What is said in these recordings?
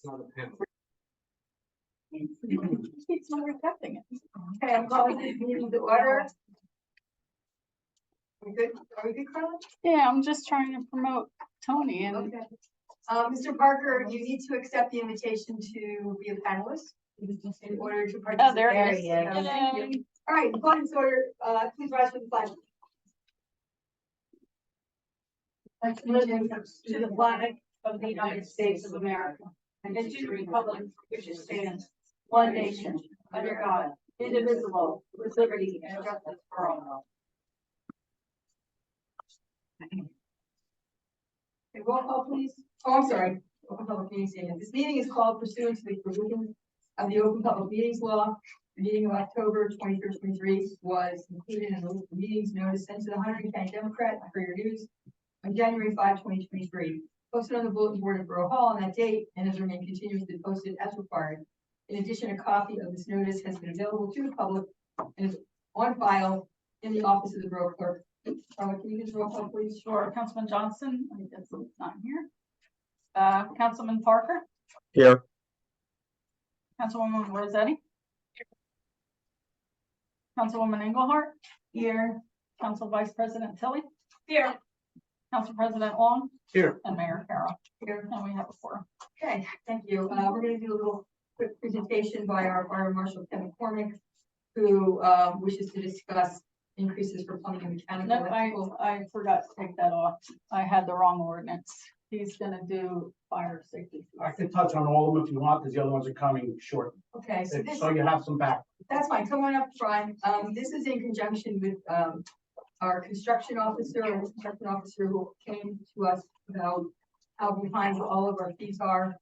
It's not accepting it. Okay, I'm calling this meeting to order. We good? Are we good, Carla? Yeah, I'm just trying to promote Tony and Okay. Mr. Parker, you need to accept the invitation to be a panelist in order to participate. oh, there it is. Thank you. All right, according to order, please rise for the flag. Allegiance to the flag of the United States of America and to the republic which stands one nation under God, indivisible, with liberty and justice for all. Okay, roll call, please. Oh, I'm sorry. Open public meeting statement. This meeting is called pursuant to the provisions of the Open Public Meetings Law. The meeting of October 23rd, 23 was included in the meetings notice sent to the Hunterdon County Democrat for your news on January 5, 2023. Posted on the bulletin board of Borough Hall on that date and has remained continuously posted as required. In addition, a copy of this notice has been available to the public and is on file in the office of the Borough Clerk. Can you just roll call, please? sure, Councilman Johnson, I guess it's not here. Councilman Parker, Here. Councilwoman Rossetti. Councilwoman Engelhardt. Here. Council Vice President Tilly. Here. Council President Long. Here. And Mayor Carroll. Here. And we have a forum. Okay, thank you. We're going to do a little quick presentation by our Fire Marshal Kevin Cormick, who wishes to discuss increases for plumbing and mechanical. No, I forgot to take that off. I had the wrong ordinance. He's gonna do fire safety. I can touch on all of them if you want, because the other ones are coming short. Okay, so this, So you have some back. that's fine. Come on up front. This is in conjunction with our construction officer who came to us about how behind all of our fees are,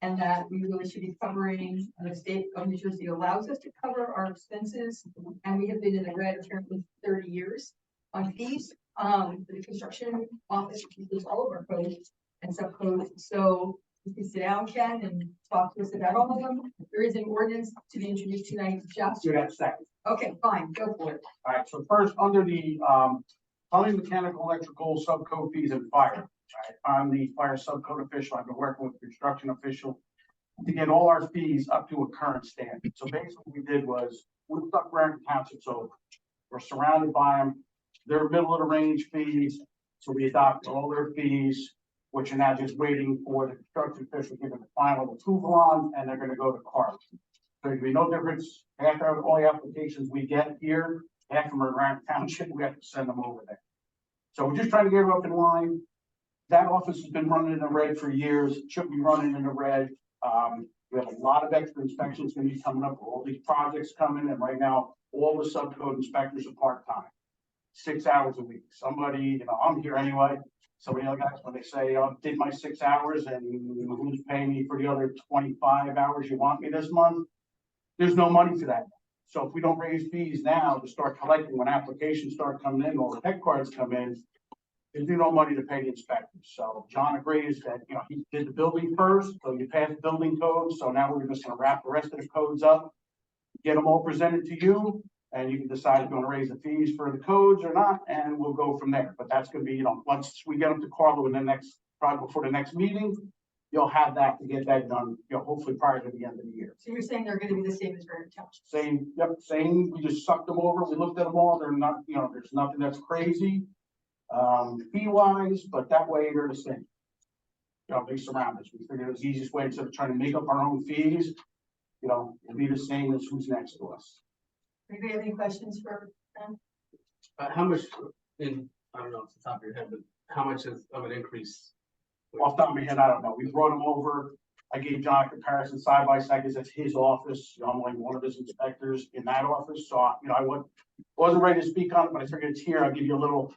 and that we really should be covering, the state of New Jersey allows us to cover our expenses, and we have been in the red apparently 30 years on fees. The construction office uses all of our codes and subcodes, so you can sit down, Ken, and talk to us about all of them. There is an ordinance to be introduced tonight, just. Do that second. Okay, fine, go for it. All right, so first, under the plumbing, mechanical, electrical, subcode fees and fire. I'm the fire subcode official. I've been working with the construction official to get all our fees up to a current standard. So basically what we did was, we stuck Raritan Townships over. We're surrounded by them. They're middle of the range fees. So we adopted all their fees, which are now just waiting for the construction official to give them the final approval on, and they're gonna go to CARB. So there'll be no difference. After all the applications we get here, half of them are around township, we have to send them over there. So we're just trying to get it up in line. That office has been running in the red for years, it should be running in the red. We have a lot of extra inspections gonna be coming up, all these projects coming, and right now, all the subcode inspectors are part-time. 6 hours a week. Somebody, I'm here anyway. Somebody else, when they say, I did my 6 hours and who's paying me for the other 25 hours you want me this month? There's no money for that. So if we don't raise fees now to start collecting, when applications start coming in, or the tech cards come in, there's no money to pay the inspectors. So John agrees that, he did the building first, so you passed building codes. So now we're just gonna wrap the rest of the codes up, get them all presented to you, and you can decide if you want to raise the fees for the codes or not, and we'll go from there. But that's gonna be, once we get them to Carlo in the next, probably before the next meeting, you'll have that to get that done, hopefully prior to the end of the year. So you're saying they're gonna be the same as Raritan Township? Same, yep, same, we just sucked them over, we looked at them all, they're not, there's nothing that's crazy, fee wise, but that way they're the same. They surround us, we figured it was the easiest way, instead of trying to make up our own fees, it'll be the same as who's next to us. Anybody have any questions for them? How much I don't know off the top of your head, but how much of an increase? Off the top of my head, I don't know. We brought him over. I gave John a comparison side by side because that's his office. I'm like one of his inspectors in that office. So, I wasn't ready to speak on it, but I figured it's here. I'll give you a little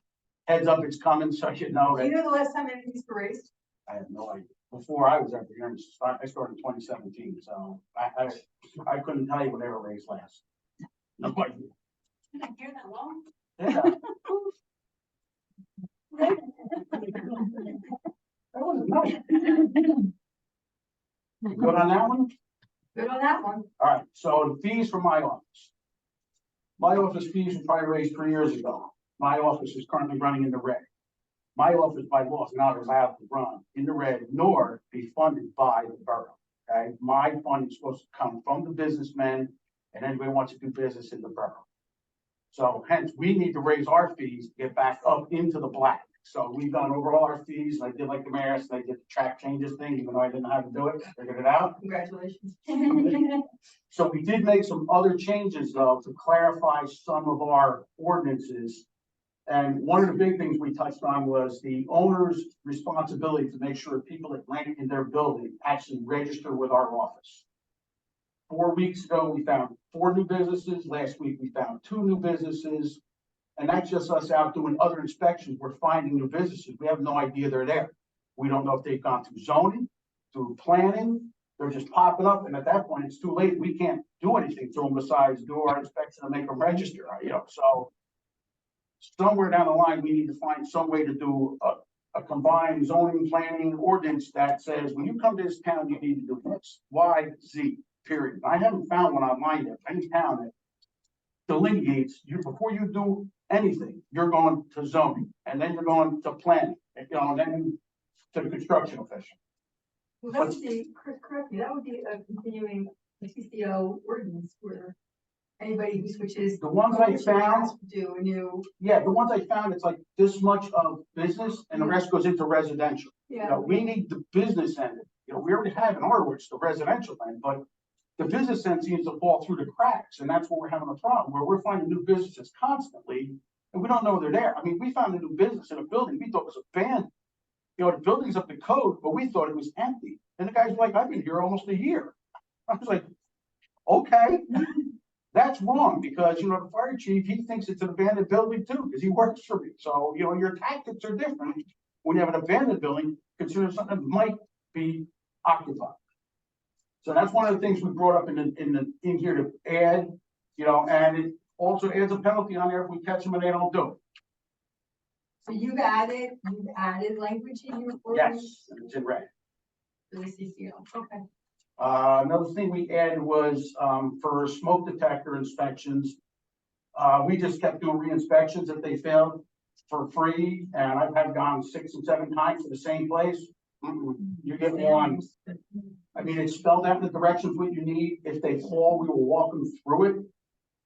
heads up. It's coming, so you know Do you that. know the last time anything's were raised? I have no idea. Before I was ever here, I started in 2017, so I couldn't tell you when they were raised last. No idea. You've been here that long? Yeah. That was nice. Good on that one? Good on that one. All right, so the fees for my office. My office fees were probably raised 3 years ago. My office is currently running in the red. My office by law is not allowed to run in the red nor be funded by the borough. Okay, my funding is supposed to come from the businessmen and anybody who wants to do business in the borough. So hence, we need to raise our fees, get back up into the black. So we've done over all our fees, and I did like the mayor, so I did the track changes thing, even though I didn't know how to do it, figured it out. Congratulations. So we did make some other changes though to clarify some of our ordinances. And one of the big things we touched on was the owner's responsibility to make sure people that rent in their building actually register with our office. 4 weeks ago, we found 4 new businesses. Last week, we found 2 new businesses. And that's just us out doing other inspections. We're finding new businesses. We have no idea they're there. We don't know if they've gone through zoning, through planning. They're just popping up. And at that point, it's too late. We can't do anything to them besides do our inspection and make them register, so somewhere down the line, we need to find some way to do a combined zoning, planning ordinance that says, when you come to this town, you need to do X, Y, Z, period. I haven't found one online yet. Any town that delineates you before you do anything, you're going to zoning, and then you're going to planning, and then to the construction official. Well, that would be, correct me, that would be a continuing TCO ordinance where anybody who switches. The ones I found, Do a new, the ones I found, it's like this much of business and the rest goes into residential. yeah. We need the business end. We already have in our words the residential end, but the business end seems to fall through the cracks, and that's where we're having a problem, where we're finding new businesses constantly, and we don't know they're there. I mean, we found a new business in a building we thought was abandoned. The building's up to code, but we thought it was empty. And the guy's like, I've been here almost a year. I was like, okay, that's wrong, because, the fire chief, he thinks it's an abandoned building too, because he works for me. So, your tactics are different when you have an abandoned building, consider something that might be occupied. So that's one of the things we brought up in here to add, and it also adds a penalty on there if we catch them and they don't do it. So you've added language in your ordinance Yes, it's in red. for the CCO, okay. Another thing we added was, for smoke detector inspections. We just kept doing re-inspections if they failed for free, and I've had gone 6 and 7 times to the same place. You get one. I mean, it's spelled out in the directions what you need. If they call, we will walk them through it.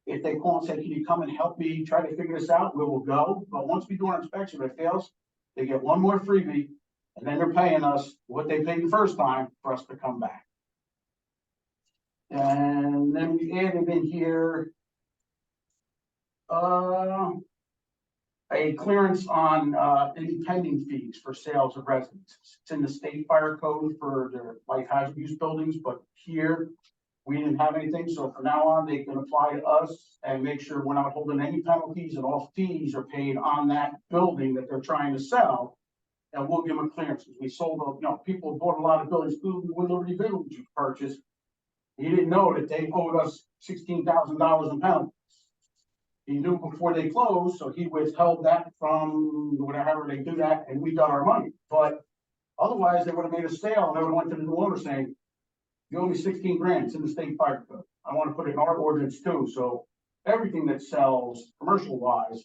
If they call and say, can you come and help me try to figure this out, we will go. But once we do our inspection, if it fails, they get one more freebie, and then they're paying us what they paid the first time for us to come back. And then we added in here a clearance on any pending fees for sales of residences. It's in the state fire code for their life hazard use buildings, but here we didn't have anything. So from now on, they can apply to us and make sure we're not holding any penalties, and all fees are paid on that building that they're trying to sell. And we'll give them a clearance. We sold, people bought a lot of buildings, when Liberty Village purchased. He didn't know that they owed us $16,000 in penalties. He knew before they closed, so he withheld that from whatever they do that, and we got our money. But otherwise, they would have made a sale, and they would have went to the new owner saying, you owe me 16 grand, it's in the state fire code. I want to put it in our ordinance too. So everything that sells commercial wise,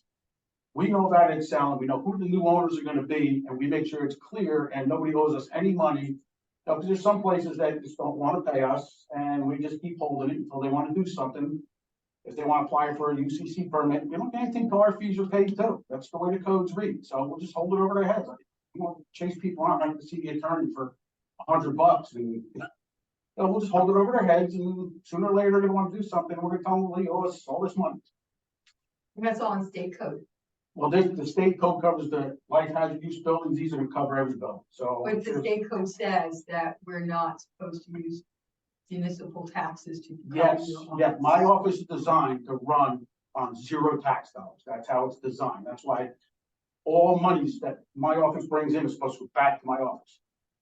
we know that it's selling, we know who the new owners are going to be, and we make sure it's clear and nobody owes us any money. Because there's some places that just don't want to pay us, and we just keep holding it until they want to do something. If they want to apply for a UCC permit, we don't get anything until our fees are paid too. That's the way the codes read. So we'll just hold it over their heads. We won't chase people out like to see the attorney for $100, and we'll just hold it over their heads, and sooner or later they want to do something. And we're going to tell them, well, you owe us all this money. And that's all in state code. Well, the state code covers the life hazard use buildings. These are going to cover every building. So, But the state code says that we're not supposed to use municipal taxes to. yes, my office is designed to run on 0 tax dollars. That's how it's designed. That's why all monies that my office brings in is supposed to go back to my office.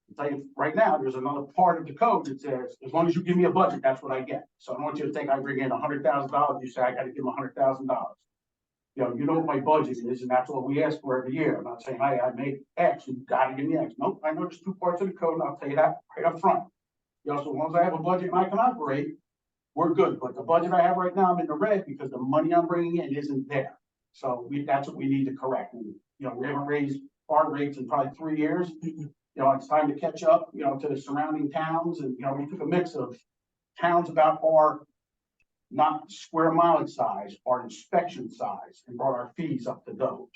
I'll tell you right now, there's another part of the code that says, as long as you give me a budget, that's what I get. So I don't want you to think I bring in $100,000. You say I got to give them $100,000. You know what my budget is, and that's what we ask for every year. I'm not saying, hey, I made X, you gotta give me X. Nope, I know there's 2 parts of the code, and I'll tell you that right up front. So as long as I have a budget and I can operate, we're good. But the budget I have right now, I'm in the red because the money I'm bringing in isn't there. So that's what we need to correct. And, we haven't raised our rates in probably 3 years. You know, it's time to catch up, you know, to the surrounding towns, and, you know, we took a mix of towns about our not square mileage size, our inspection size, and brought our fees up to those.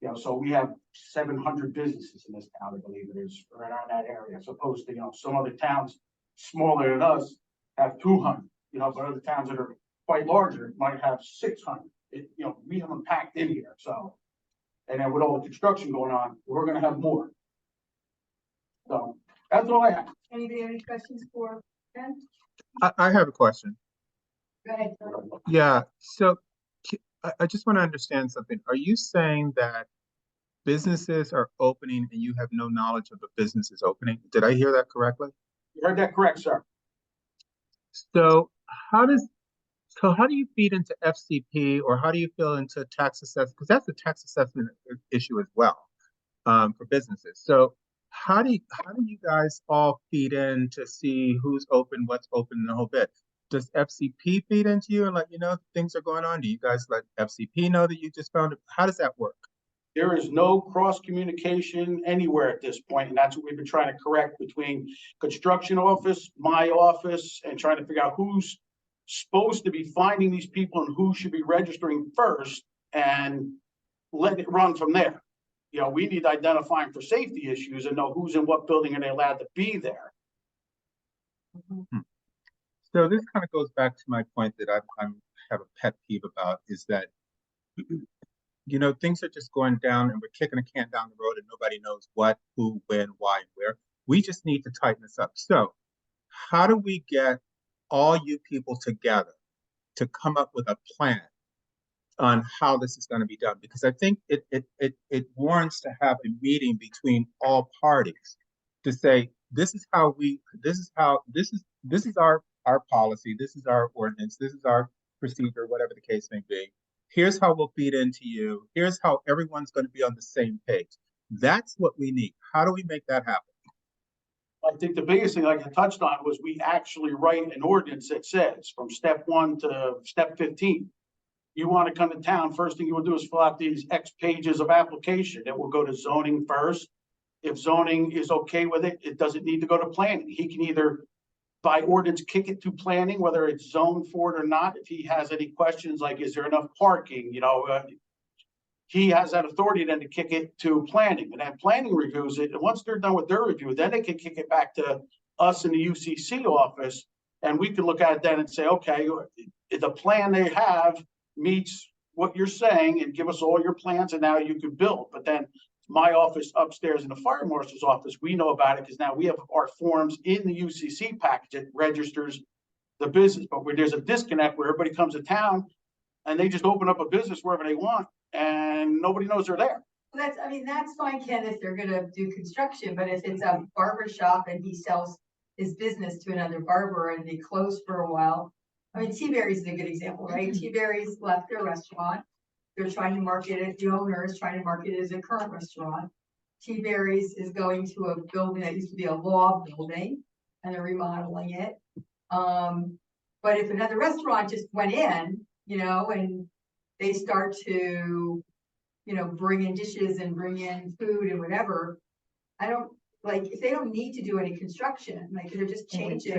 You know, so we have 700 businesses in this town, I believe it is, around that area, as opposed to, you know, some other towns smaller than us have 200, you know, but other towns that are quite larger might have 600. You know, we have them packed in here, so. And then with all the construction going on, we're gonna have more. So, that's all I have. Anybody have any questions for Ken? I have a question. Go ahead. Yeah, so I just want to understand something. Are you saying that businesses are opening and you have no knowledge of the businesses opening? Did I hear that correctly? You heard that correct, sir. So how does, how do you feed into FCP, or how do you feel into tax assessment? Because that's a tax assessment issue as well, for businesses. So how do you guys all feed in to see who's open, what's open, and the whole bit? Does FCP feed into you and let you know things are going on? Do you guys let FCP know that you just found it? How does that work? There is no cross communication anywhere at this point, and that's what we've been trying to correct between construction office, my office, and trying to figure out who's supposed to be finding these people and who should be registering first, and let it run from there. You know, we need to identify them for safety issues and know who's in what building and they're allowed to be there. So this kind of goes back to my point that I have a pet peeve about, is that, you know, things are just going down and we're kicking a can down the road and nobody knows what, who, when, why, and where. We just need to tighten this up. So how do we get all you people together to come up with a plan on how this is going to be done? Because I think it warrants to have a meeting between all parties to say, this is our policy, this is our ordinance, this is our procedure, whatever the case may be. Here's how we'll feed into you. Here's how everyone's going to be on the same page. That's what we need. How do we make that happen? I think the biggest thing, like I touched on, was we actually write an ordinance that says from step 1 to step 15. You want to come to town, first thing you will do is fill out these X pages of application. It will go to zoning first. If zoning is okay with it, it doesn't need to go to planning. He can either by ordinance kick it to planning, whether it's zoned for it or not. If he has any questions, like, is there enough parking, you know, he has that authority then to kick it to planning, and then planning reviews it. And once they're done with their review, then they can kick it back to us in the UCC office. And we can look at it then and say, okay, if the plan they have meets what you're saying, and give us all your plans, and now you can build. But then my office upstairs in the fire marshal's office, we know about it because now we have our forms in the UCC package that registers the business. But where there's a disconnect where everybody comes to town and they just open up a business wherever they want and nobody knows they're there. That's, I mean, that's fine, Ken, if they're gonna do construction, but if it's a barber shop and he sells his business to another barber and they close for a while. I mean, T-Berry's is a good example, right? T-Berry's left their restaurant. They're trying to market it, the owner is trying to market it as a current restaurant. T-Berry's is going to a building that used to be a law building, and they're remodeling it. But if another restaurant just went in, you know, and they start to, you know, bring in dishes and bring in food and whatever, I don't, like, if they don't need to do any construction, like, they're just changing.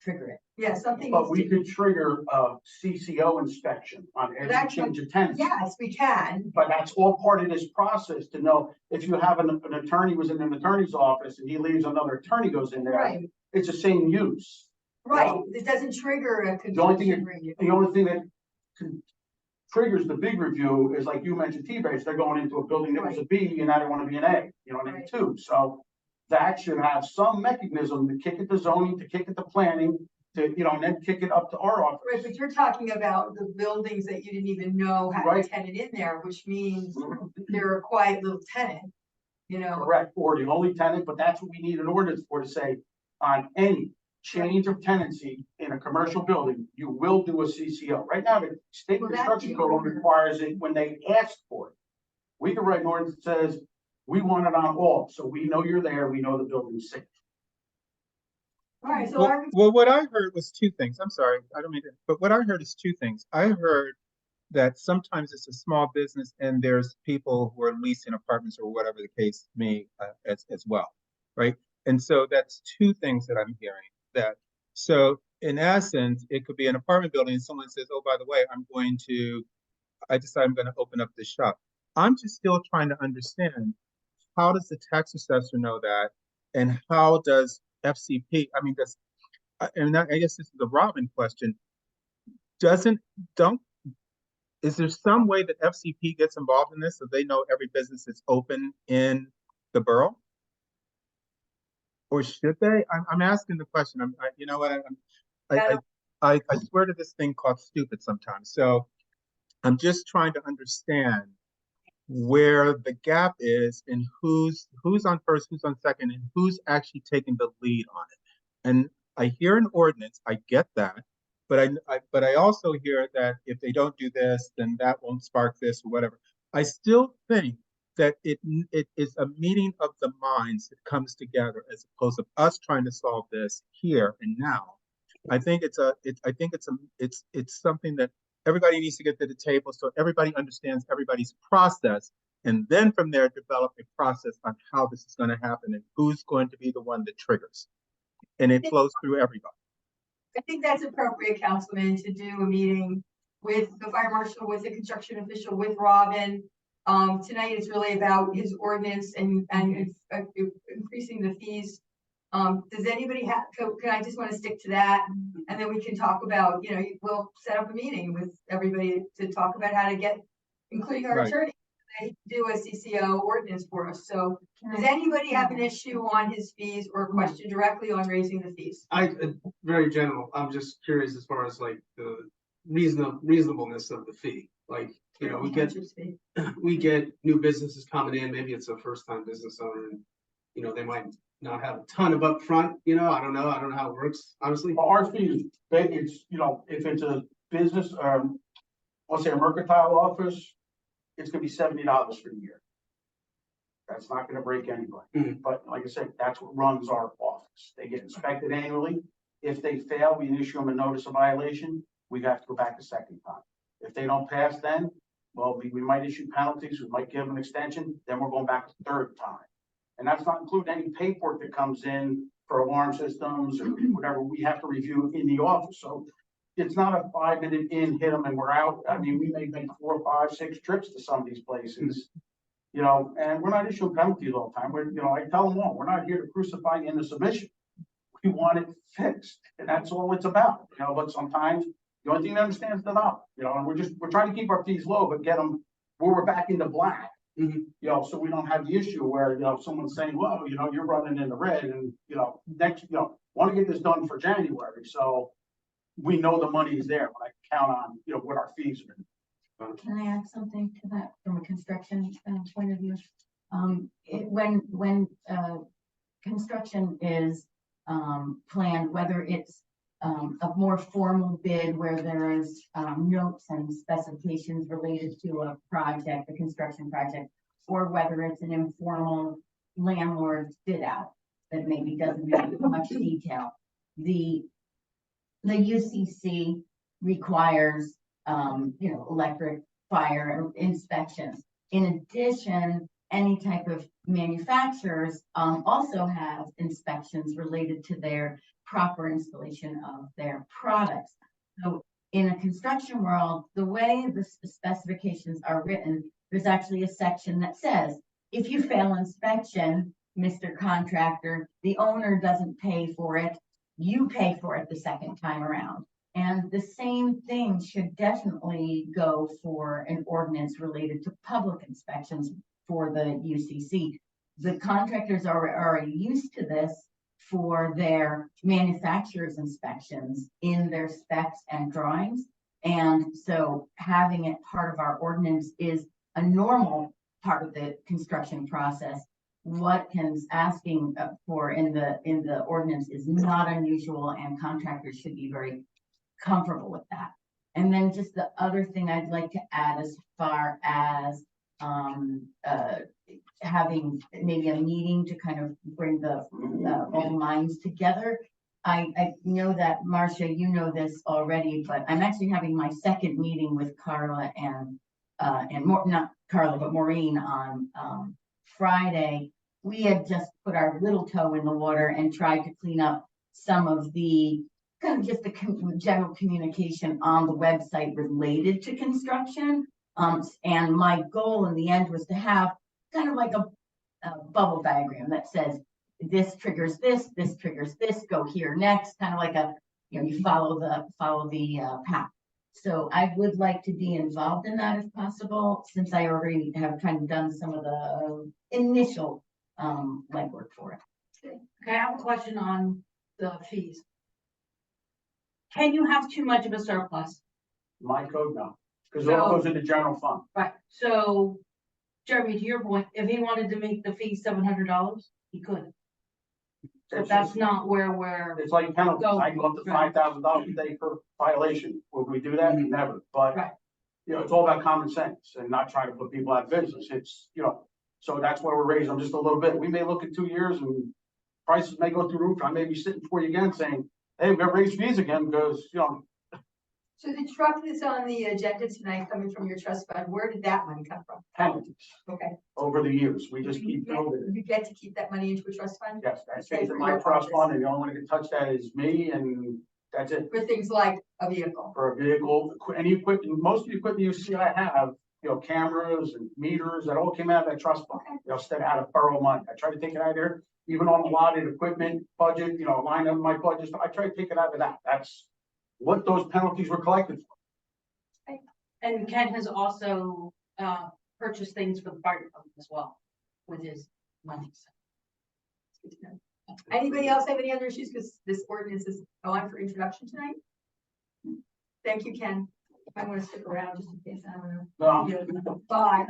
Trigger it. Yeah, something. But needs we to- could trigger a CCO inspection on every That's change of tenancy. Yes, we can. But that's all part of this process to know if you have an attorney was in an attorney's office and he leaves, another attorney goes in there, Right, it's the same use. right. It doesn't trigger a The only thing construction review. The only thing that triggers the big review is, like you mentioned, T-Base, they're going into a building that was a B and now they want to be an A, you know, an Right. A2. So that should have some mechanism to kick it to zoning, to kick it to planning, to, you know, and then kick it up to our office. Right, but you're talking about the buildings that you didn't even know had a Right. tenant in there, which means they're a quiet little tenant, you know? Correct, or the only tenant, but that's what we need an ordinance for, to say, on any change of tenancy in a commercial building, you will do a CCO. Right now, the state Well, that's construction the code order. requires it when they ask for it. We can write an ordinance that says, we want it on all, so we know you're there, we know the building's safe. All right, so Well, what I heard was two things. I'm sorry, I don't mean to, but what I heard is two things. I heard that sometimes it's a small business and there's people who are leasing apartments or whatever the case may, as well, right? And so that's two things that I'm hearing that, so in essence, it could be an apartment building and someone says, oh, by the way, I decide I'm gonna open up this shop. I'm just still trying to understand, how does the tax assessor know that? And how does FCP, I mean, I guess this is the Robin question. Don't Is there some way that FCP gets involved in this so they know every business that's open in the borough? Or should they? I'm asking the question. You know what? I swear to this thing called stupid sometimes. So I'm just trying to understand where the gap is and who's on first, who's on second, and who's actually taking the lead on it. And I hear an ordinance, I get that, but I also hear that if they don't do this, then that won't spark this or whatever. I still think that it is a meeting of the minds that comes together as opposed to us trying to solve this here and now. I think it's something that everybody needs to get to the table so everybody understands everybody's process, and then from there develop a process on how this is going to happen and who's going to be the one that triggers, and it flows through everybody. I think that's appropriate, Councilman, to do a meeting with the fire marshal, with the construction official, with Robin. Tonight it's really about his ordinance and increasing the fees. Does anybody have, can I just want to stick to that? And then we can talk about, we'll set up a meeting with everybody to talk about how to get, including our Right. attorney, do a CCO ordinance for us. So does anybody have an issue on his fees or a question directly on raising the fees? Very general, I'm just curious as far as like the reasonableness of the fee. Like, we get new businesses coming in, maybe it's a first time business owner and, they might not have a ton of upfront, I don't know how it works, honestly. Well, our fees, it's, if it's a business, let's say a mercantile office, it's gonna be $70 for the year. That's not gonna break anybody. Mhm. But like I said, that's what runs our office. They get inspected annually. If they fail, we issue them a notice of violation. We have to go back a second time. If they don't pass, then, well, we might issue penalties. We might give them an extension. Then we're going back a third time. And that's not including any paperwork that comes in for alarm systems or whatever we have to review in the office. So it's not a 5-minute in, hit them and we're out. I mean, we may make 4, 5, 6 trips to some of these places, and we're not issuing penalties all the time. I tell them all, we're not here to crucify you into submission. We want it fixed, and that's all it's about, but sometimes the only thing that understands the dollar, and we're trying to keep our fees low, but get them where we're back in the black. Mm-hmm. So we don't have the issue where, someone's saying, well, you're running in the red and, next, want to get this done for January. So we know the money is there, but I can count on, what our fees are. Can I add something to that from a construction point of view? When construction is planned, whether it's a more formal bid where there is notes and specifications related to a project, a construction project, or whether it's an informal landlord's bid out that maybe doesn't have much detail. The UCC requires, electric, fire inspections. In addition, any type of manufacturers also have inspections related to their proper installation of their products. So in a construction world, the way the specifications are written, there's actually a section that says, if you fail inspection, Mr. Contractor, the owner doesn't pay for it, you pay for it the second time around. And the same thing should definitely go for an ordinance related to public inspections for the UCC. The contractors are already used to this for their manufacturer's inspections in their specs and drawings. And so having it part of our ordinance is a normal part of the construction process. What Ken's asking for in the ordinance is not unusual, and contractors should be very comfortable with that. And then just the other thing I'd like to add as far as having maybe a meeting to kind of bring the all minds together. I know that, Marcia, you know this already, but I'm actually having my second meeting with Carla and not Carla, but Maureen on, Friday. We had just put our little toe in the water and tried to clean up some of the, kind of just the general communication on the website related to construction. And my goal in the end was to have kind of like a bubble diagram that says, this triggers this triggers this, go here next, kind of like a, you follow the path. So I would like to be involved in that if possible, since I already have kind of done some of the initial legwork for it. Okay, I have a question on the fees. Can you have too much of a surplus? My code, no, because it all goes into general fund. Right, so Jeremy, to your point, if he wanted to make the fee $700, he could. So It's that's just- not where we're, It's like penalties, I go up to Right. $5,000 a day per violation, would we do that? Never, but. Right. It's all about common sense and not trying to put people out of business, it's, so that's why we're raising them just a little bit, we may look in 2 years and prices may go through the roof, I may be sitting before you again saying, hey, we're gonna raise fees again, because, So the truck that's on the agenda tonight coming from your trust fund, where did that money come from? penalties Okay. over the years, we just keep building it. You get to keep that money into a trust fund? Yes, that stays in my trust fund, and the only one that can touch that is me, and that's it. For things like a vehicle. For a vehicle, any equipment, most of the equipment you see I have, cameras and meters, that all came out of that trust fund. Okay. Instead out of borough money, I try to take it out of there, even on the allotted equipment budget, line up my budget, I try to take it out of that, that's what those penalties were collected for. and Ken has also purchased things for the fire department as well with his money. Good to know. Anybody else have any other issues? Because this ordinance is on for introduction tonight. Thank you, Ken. I want to stick around just in case, I don't know. No. Bye.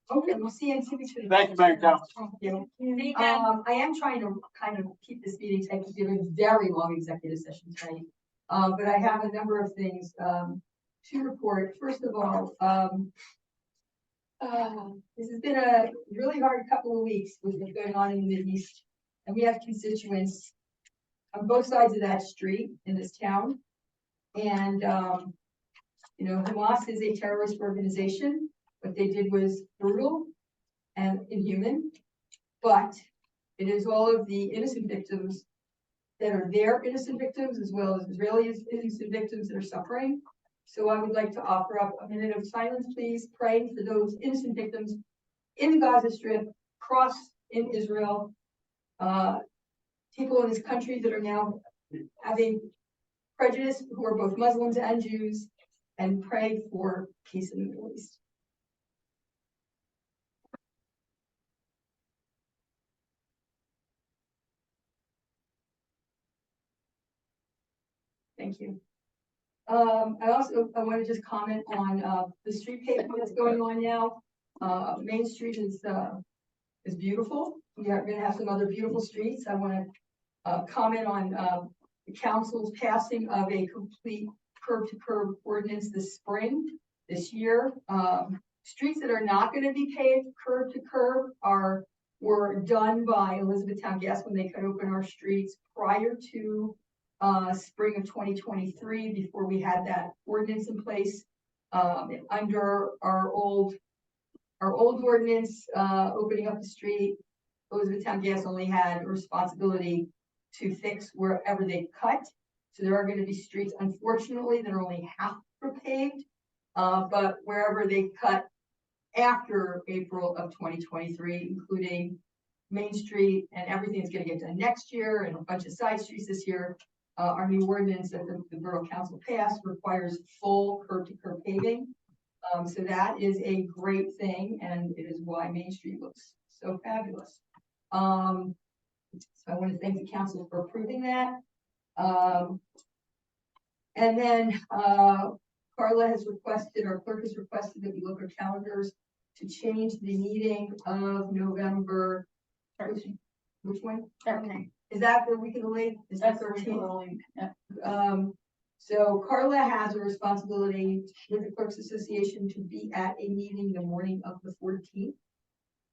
Okay, we'll see you in 2 weeks. Thank you, Mayor Council. Thank you. I am trying to kind of keep this meeting tight, because we have a very long executive session tonight. But I have a number of things, to report. First of all, this has been a really hard couple of weeks with what's going on in the Mideast. And we have constituents on both sides of that street in this town. And, Hamas is a terrorist organization. What they did was brutal and inhuman, but it is all of the innocent victims that are their innocent victims, as well as Israeli innocent victims that are suffering. So I would like to offer up a minute of silence, please, praying for those innocent victims in the Gaza Strip, across in Israel, people in this country that are now having prejudice, who are both Muslims and Jews, and pray for peace in the Middle East. Thank you. I want to just comment on the street pavement that's going on now. Main Street is beautiful. We are going to have some other beautiful streets. I want to comment on the council's passing of a complete curb to curb ordinance this year. Streets that are not going to be paved curb to curb were done by Elizabethtown Gas when they cut open our streets prior to spring of 2023, before we had that ordinance in place. Under our old ordinance, opening up the street, Elizabethtown Gas only had a responsibility to fix wherever they cut. So there are going to be streets, unfortunately, that are only half paved, but wherever they cut after April of 2023, including Main Street and everything that's going to get done next year, and a bunch of side streets this year. Our new ordinance that the Borough Council passed requires full curb to curb paving. So that is a great thing, and it is why Main Street looks so fabulous. So I want to thank the council for approving that. And then Carla has requested, our clerk has requested that we look at calendars to change the meeting of November. Which one? 13th. Is that the week of the late? Is that That's the 13th? Yeah. So Carla has a responsibility with the Clerks Association to be at a meeting the morning of the 14th.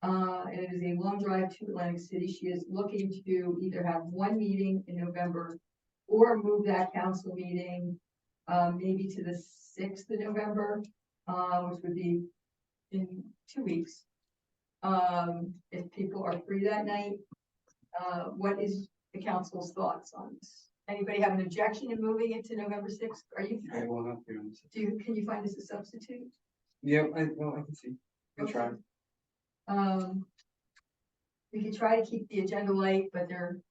And it is a long drive to Atlantic City. She is looking to either have one meeting in November or move that council meeting, maybe to the 6th of November, which would be in 2 weeks. If people are free that night, what is the council's thoughts on this? Anybody have an objection in moving it to November 6th? Are you, I will not be on this. can you find us a substitute? Yeah, I can see. I'll try. We could try to keep the agenda light, but there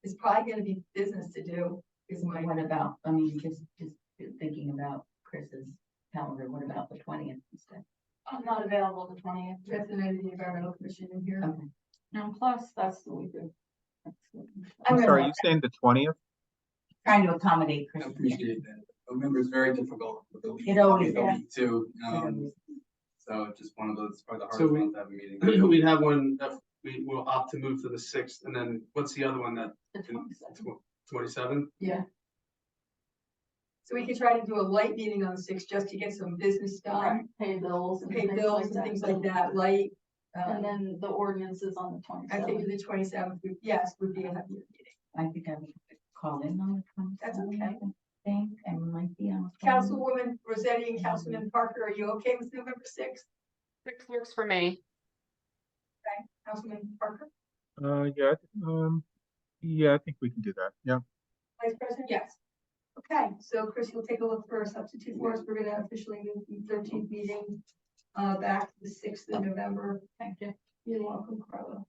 is probably gonna be business to do, is my. What about, I mean, just thinking about Chris's calendar, what about the 20th instead? I'm not available the 20th. That's the night of the environmental commission in here. Okay. And plus, that's the week of. I'm sorry, you saying the 20th? Trying to accommodate I Chris. appreciate that. November is very difficult with the week. It always the is. week too. always So just one of those, probably the So hardest we- ones to have a meeting. We'd have one, we will opt to move to the 6th, and then what's the other one that, The 22nd. 27? Yeah. So we could try to do a light meeting on the 6th just to get some business done, Right, pay bills and pay things bills like and that. things like that, light. And then the ordinance is on the I 27th. think the 27th, yes, would be a heavier meeting. I think I would call in on the 27th. That's okay. I think I might be on. Councilwoman Rossetti and Councilman Parker, are you okay with November 6th? 6 works for me. Councilman Parker, Yeah, I think we can do that. Yeah. Vice President? Yes. Okay, so Chris, you'll take a look for a substitute for us. We're gonna officially move the 13th meeting back to the 6th of November. Thank you. You're welcome, Carla.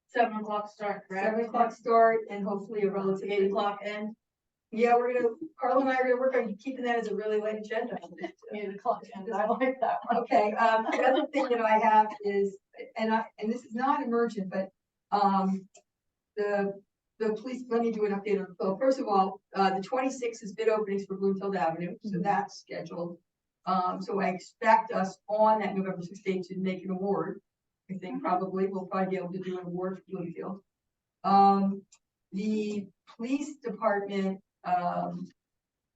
7 o'clock start, correct? 7 o'clock start and hopefully a relatively 8 o'clock end. Yeah, Carla and I are gonna work on keeping that as a really light agenda. 8 o'clock, and I like that one. Okay, the other thing that I have is, and this is not emergent, but, the police, let me do an update on the flow. First of all, the 26th is bid openings for Bloomfield Avenue, so that's scheduled. So I expect us on that November 6th date to make an award. I think probably, we'll probably be able to do an award for Bloomfield. The police department,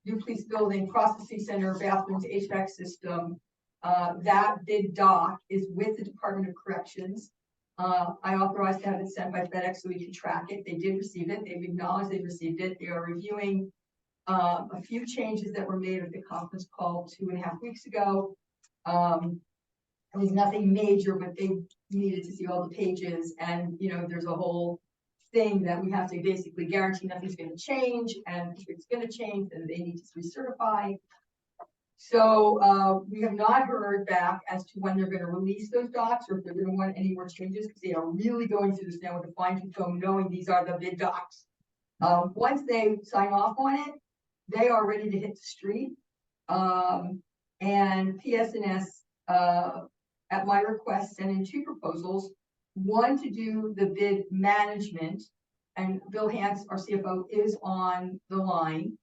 new police building, processing center, bathrooms, HVAC system, that bid doc is with the Department of Corrections. I authorized to have it sent by FedEx so we can track it. They did receive it. They've acknowledged they've received it. They are reviewing a few changes that were made at the conference call 2.5 weeks ago. It was nothing major, but they needed to see all the pages, and there's a whole thing that we have to basically guarantee nothing's going to change, and if it's going to change, then they need to recertify. So we have not heard back as to when they're going to release those docs or if they're going to want any more changes, because they are really going through this now with a fine-tooth comb, knowing these are the bid docs. Once they sign off on it, they are ready to hit the street. And PS&S, at my request, sent in 2 proposals. One to do the bid management, and Bill Hance, our CFO, is on the line.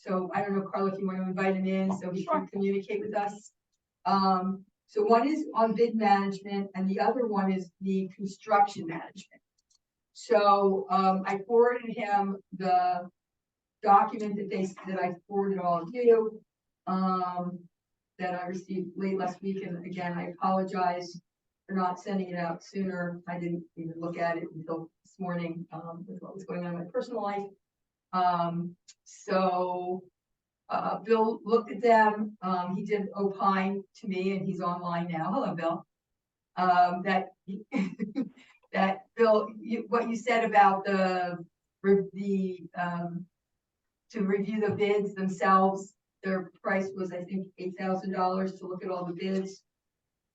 So I don't know, Carla, if you want to invite him in so he can communicate with us. So one is on bid management and the other one is the construction management. So I forwarded him the document that I forwarded all of you, that I received late last week. And again, I apologize for not sending it out sooner. I didn't even look at it until this morning with what was going on in my personal life. Bill looked at them. He did opine to me, and he's online now. Hello, Bill. That Bill, what you said about to review the bids themselves, their price was, I think, $8,000 to look at all the bids.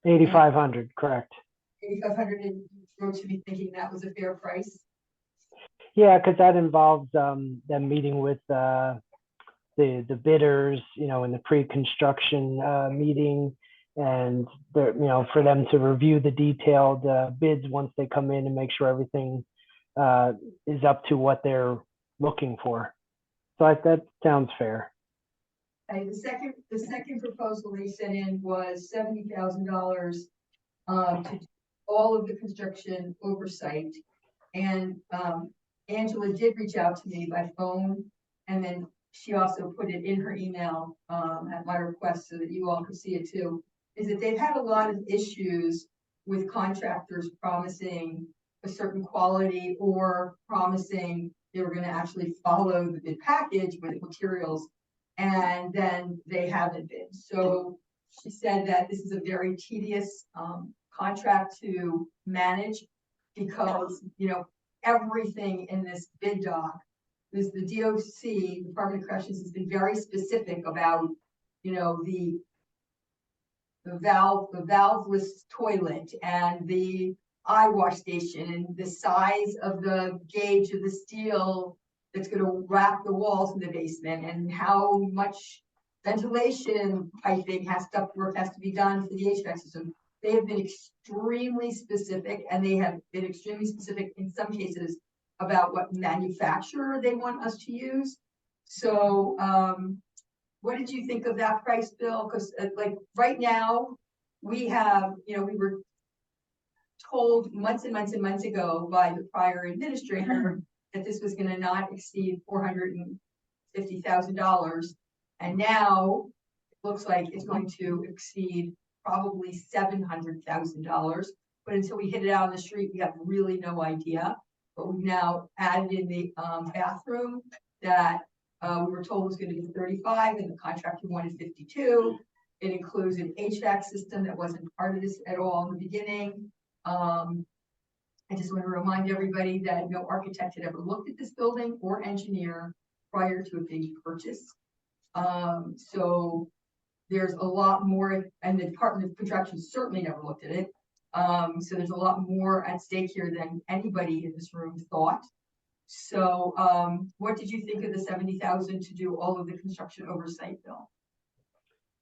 8,500, correct. 8,500, and you should be thinking that was a fair price. Yeah, because that involves them meeting with the bidders, in the pre-construction meeting, and for them to review the detailed bids once they come in and make sure everything is up to what they're looking for. So that sounds fair. Okay, the second proposal they sent in was $70,000 to do all of the construction oversight. And Angela did reach out to me by phone, and then she also put it in her email at my request so that you all could see it too, is that they've had a lot of issues with contractors promising a certain quality or promising they were gonna actually follow the bid package with materials, and then they haven't been. So she said that this is a very tedious contract to manage because, you know, everything in this bid doc is the DOC, Department of Corrections, has been very specific about, you know, the valveless toilet and the eye wash station and the size of the gauge of the steel that's gonna wrap the walls in the basement and how much ventilation piping work has to be done for the HVAC system. They have been extremely specific, and they have been extremely specific in some cases about what manufacturer they want us to use. So, what did you think of that price, Bill? Because like right now, we have, you know, we were told months and months and months ago by the prior administrator that this was gonna not exceed $450,000. And now it looks like it's going to exceed probably $700,000. But until we hit it out on the street, we have really no idea. But we've now added in the bathroom that we were told was going to be 35, and the contractor wanted 52. It includes an HVAC system that wasn't part of this at all in the beginning. I just want to remind everybody that no architect had ever looked at this building or engineer prior to it being purchased. So there's a lot more, and the Department of Construction certainly never looked at it. So there's a lot more at stake here than anybody in this room thought. So what did you think of the $70,000 to do all of the construction oversight, Bill?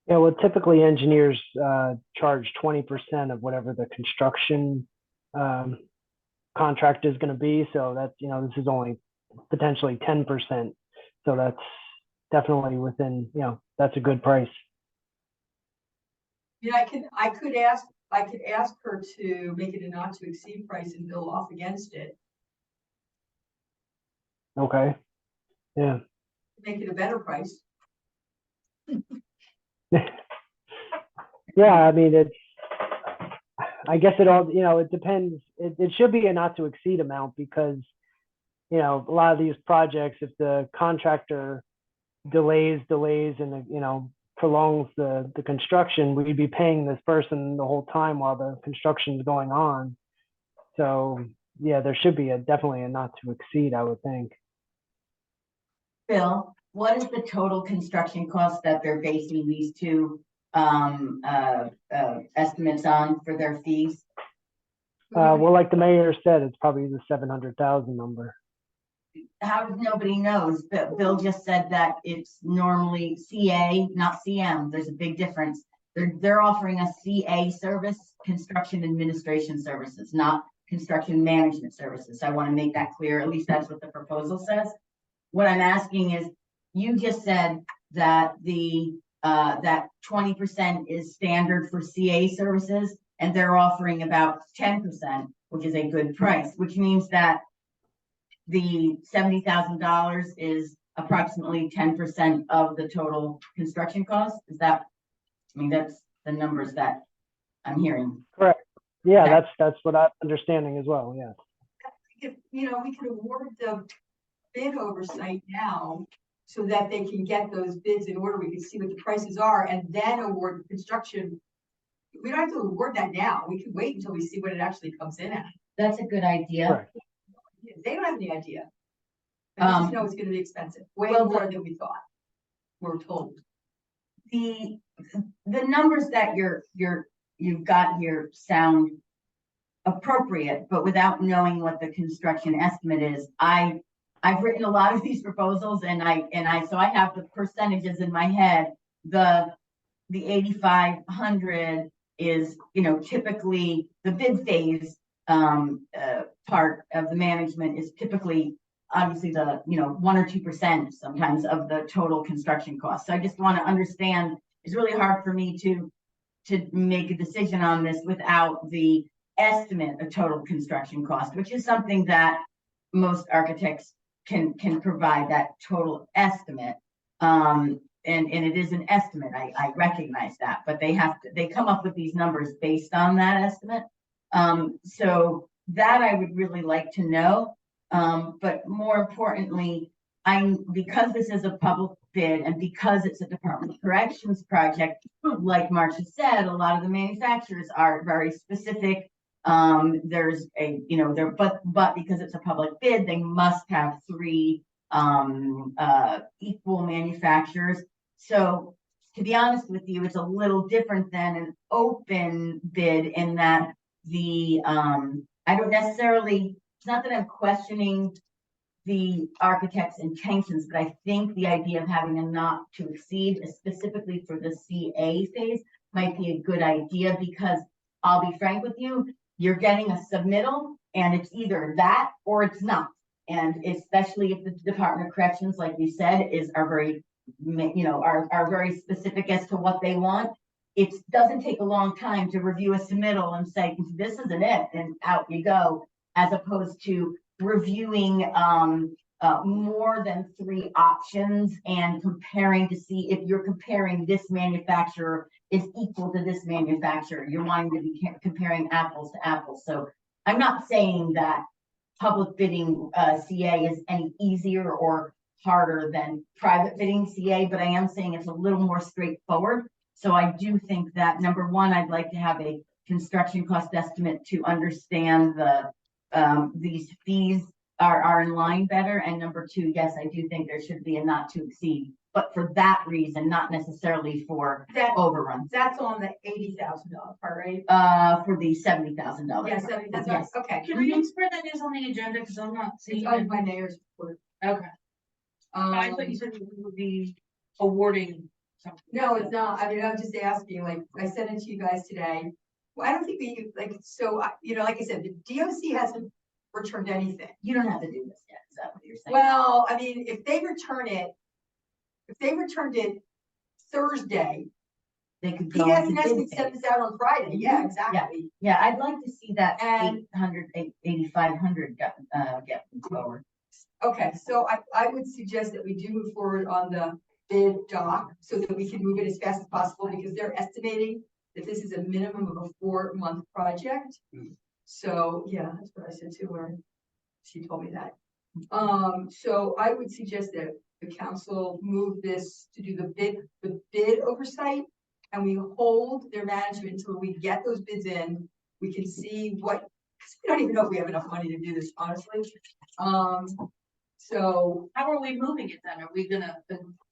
Yeah, well, typically engineers charge 20% of whatever the construction contract is going to be. So that's, you know, this is only potentially 10%. So that's definitely within, you know, that's a good price. Yeah, I could ask her to make it a not to exceed price and bill off against it. Okay. Yeah. Make it a better price. Yeah, I mean, it's, I guess it all, you know, it depends. It should be a not to exceed amount because, you know, a lot of these projects, if the contractor delays and, you know, prolongs the construction, we'd be paying this person the whole time while the construction is going on. So yeah, there should be definitely a not to exceed, I would think. Bill, what is the total construction cost that they're basing these two estimates on for their fees? Well, like the mayor said, it's probably the 700,000 number. How does nobody knows? But Bill just said that it's normally CA, not CM. There's a big difference. They're offering a CA service, construction administration services, not construction management services. I want to make that clear. At least that's what the proposal says. What I'm asking is, you just said that that 20% is standard for CA services, and they're offering about 10%, which is a good price, which means that the $70,000 is approximately 10% of the total construction cost. Is that, I mean, that's the numbers that I'm hearing. Correct. Yeah, Okay. that's what I'm understanding as well. Yeah. If, you know, we could award the bid oversight now so that they can get those bids in order. We can see what the prices are and then award the construction. We don't have to award that now. We can wait until we see what it actually comes in at. That's a good idea. Correct. They don't have any idea. They just know it's gonna be expensive, way well, more than we thought. We're told. The numbers that you've got here sound appropriate, but without knowing what the construction estimate is, I've written a lot of these proposals, and so I have the percentages in my head. The 8,500 is, you know, typically the bid phase part of the management is typically obviously the, you know, 1 or 2% sometimes of the total construction cost. So I just want to understand, it's really hard for me to make a decision on this without the estimate of total construction cost, which is something that most architects can provide, that total estimate. And it is an estimate. I recognize that, but they come up with these numbers based on that estimate. So that I would really like to know. But more importantly, because this is a public bid and because it's a Department of Corrections project, like Marcia said, a lot of the manufacturers are very specific. There's a, but because it's a public bid, they must have 3 equal manufacturers. So to be honest with you, it's a little different than an open bid in that I don't necessarily, it's not that I'm questioning the architect's intentions, but I think the idea of having a not to exceed, specifically for the CA phase, might be a good idea, because I'll be frank with you, you're getting a submittal and it's either that or it's not. And especially if the Department of Corrections, like you said, are very specific as to what they want. It doesn't take a long time to review a submittal and say, this isn't it, and out you go, as opposed to reviewing more than 3 options and comparing to see if you're comparing this manufacturer is equal to this manufacturer. You're wanting to be comparing apples to apples. So I'm not saying that public bidding CA is any easier or harder than private bidding CA, but I am saying it's a little more straightforward. So I do think that, number one, I'd like to have a construction cost estimate to understand these fees are in line better. And number 2, yes, I do think there should be a not to exceed, but for that reason, not necessarily for overruns. That's on the $80,000 part, right? For the $70,000. Yeah, 70, that's Yes. okay. Can we spread that news on the agenda, because I'm not It's seeing on it? my mayor's report. Okay, I thought you said we would be awarding something. No, it's not. I mean, I'm just asking, like, I sent it to you guys today. Well, I don't think we, like, so, like I said, the DOC hasn't returned anything. You don't have to do this yet. Is that what you're saying? Well, I mean, if they returned it Thursday, They could he go has into an estimate bid to send phase. this out on Friday. Yeah, exactly. Yeah, I'd like to see that And- 8,500 get forward. Okay, so I would suggest that we do move forward on the bid doc so that we can move it as fast as possible, because they're estimating that this is a minimum of a 4-month project. So, yeah, that's what I said to her. She told me that. So I would suggest that the council move this to do the bid oversight, and we hold their management until we get those bids in. We can see what, because we don't even know if we have enough money to do this, honestly. So How are we moving it then? Are we gonna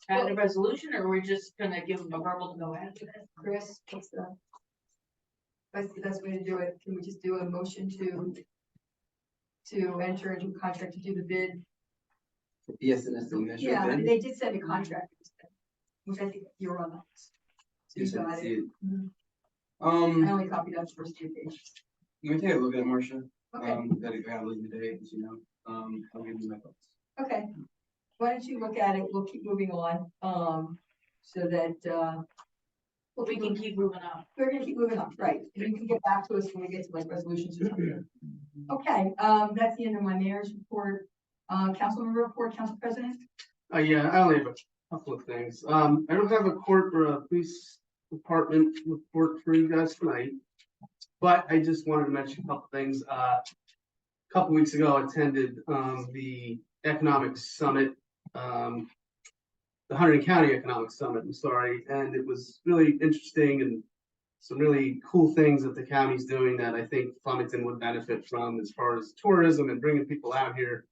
add a resolution, or we're just gonna give them a verbal to go ahead with it? Chris, what's that's the best way to do it. Can we just do a motion to enter into a contract to do the bid? Yes, and that's the measure. Yeah, I mean, they did send a contract, which I think you're on that. You Yes, I got see it. it. Mhm. I Um, only copied up the first 2 pages. let me take a look at it, Marcia. Okay, That I got late today, as you know. I'll give you my thoughts. okay. Why don't you look at it? We'll keep moving on, so that, We can keep moving on. we're gonna keep moving on, right? And you can get back to us when we get to like resolutions or something. Okay, that's the end of my mayor's report. Council member report, council president? Yeah, I only have a couple of things. I don't have a court or a police department report for you guys tonight. But I just wanted to mention a couple things. A couple weeks ago, I attended the Economic Summit, the Hunterdon County Economic Summit, I'm sorry, and it was really interesting and some really cool things that the county's doing that I think Flemington would benefit from as far as tourism and bringing people out here.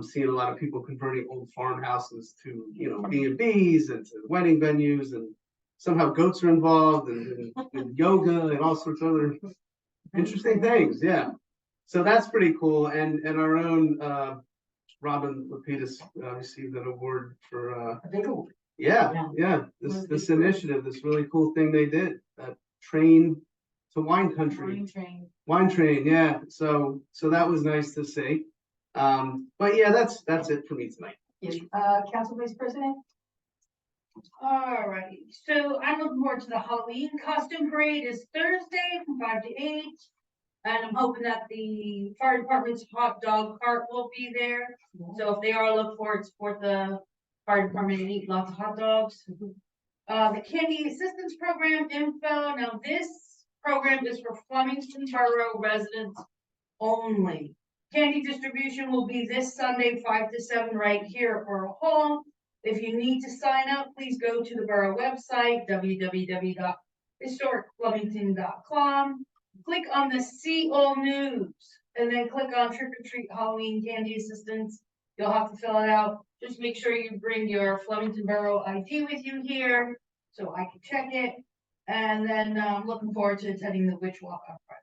Seeing a lot of people converting old farmhouses to, B&Bs and to wedding venues, and somehow goats are involved and yoga and all sorts of other interesting things. Yeah. So that's pretty cool. And our own, Robin Lapidus received an award for, this initiative, this really cool thing they did, train to wine country. Wine train, yeah. So that was nice to see. But yeah, that's it for me tonight. Yes. Council vice president? Alrighty, so I'm looking forward to the Halloween costume parade is Thursday from 5 to 8. And I'm hoping that the fire department's hot dog cart will be there. So if they are, look forward to support the fire department and eat lots of hot dogs. The candy assistance program info, now this program is for Flemington Borough residents only. Candy distribution will be this Sunday, 5 to 7, right here at Borough Hall. If you need to sign up, please go to the borough website, www.historicflemington.com. Click on the See All News, and then click on Trick or Treat Halloween Candy Assistance. You'll have to fill it out. Just make sure you bring your Flemington Borough ID with you here, so I can check it. And then I'm looking forward to attending the witch walk on Friday.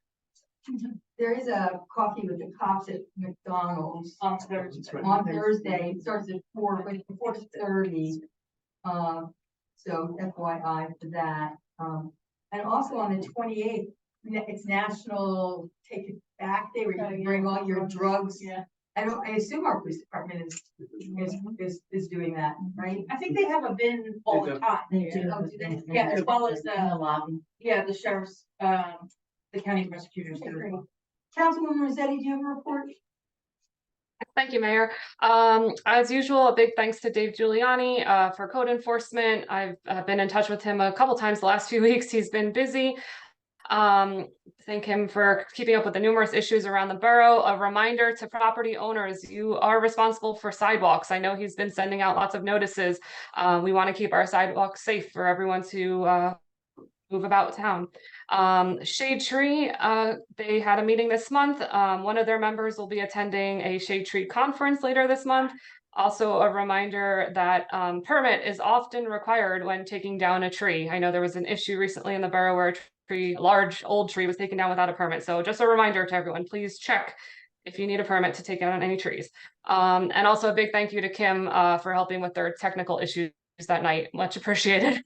There is a coffee with the cops at McDonald's On Thursday. on Thursday. It starts at 4:30. So FYI for that. And also on the 28th, it's National Take It Back Day, where you can bring all your drugs. Yeah. I assume our police department is doing that, right? I think they have a bin all the time. They do. Oh, do they? Yeah, as well as In the lobby. Yeah, the sheriff's, the county prosecutors Okay, do. great. Councilwoman Rossetti, do you have a report? Thank you, Mayor. As usual, a big thanks to Dave Giuliani for code enforcement. I've been in touch with him a couple times the last few weeks. He's been busy. Thank him for keeping up with the numerous issues around the borough. A reminder to property owners, you are responsible for sidewalks. I know he's been sending out lots of notices. We want to keep our sidewalks safe for everyone to move about town. Shade Tree, they had a meeting this month. One of their members will be attending a Shade Tree conference later this month. Also a reminder that permit is often required when taking down a tree. I know there was an issue recently in the borough where a large old tree was taken down without a permit. So just a reminder to everyone, please check if you need a permit to take down any trees. And also a big thank you to Kim for helping with their technical issues that night. Much appreciated.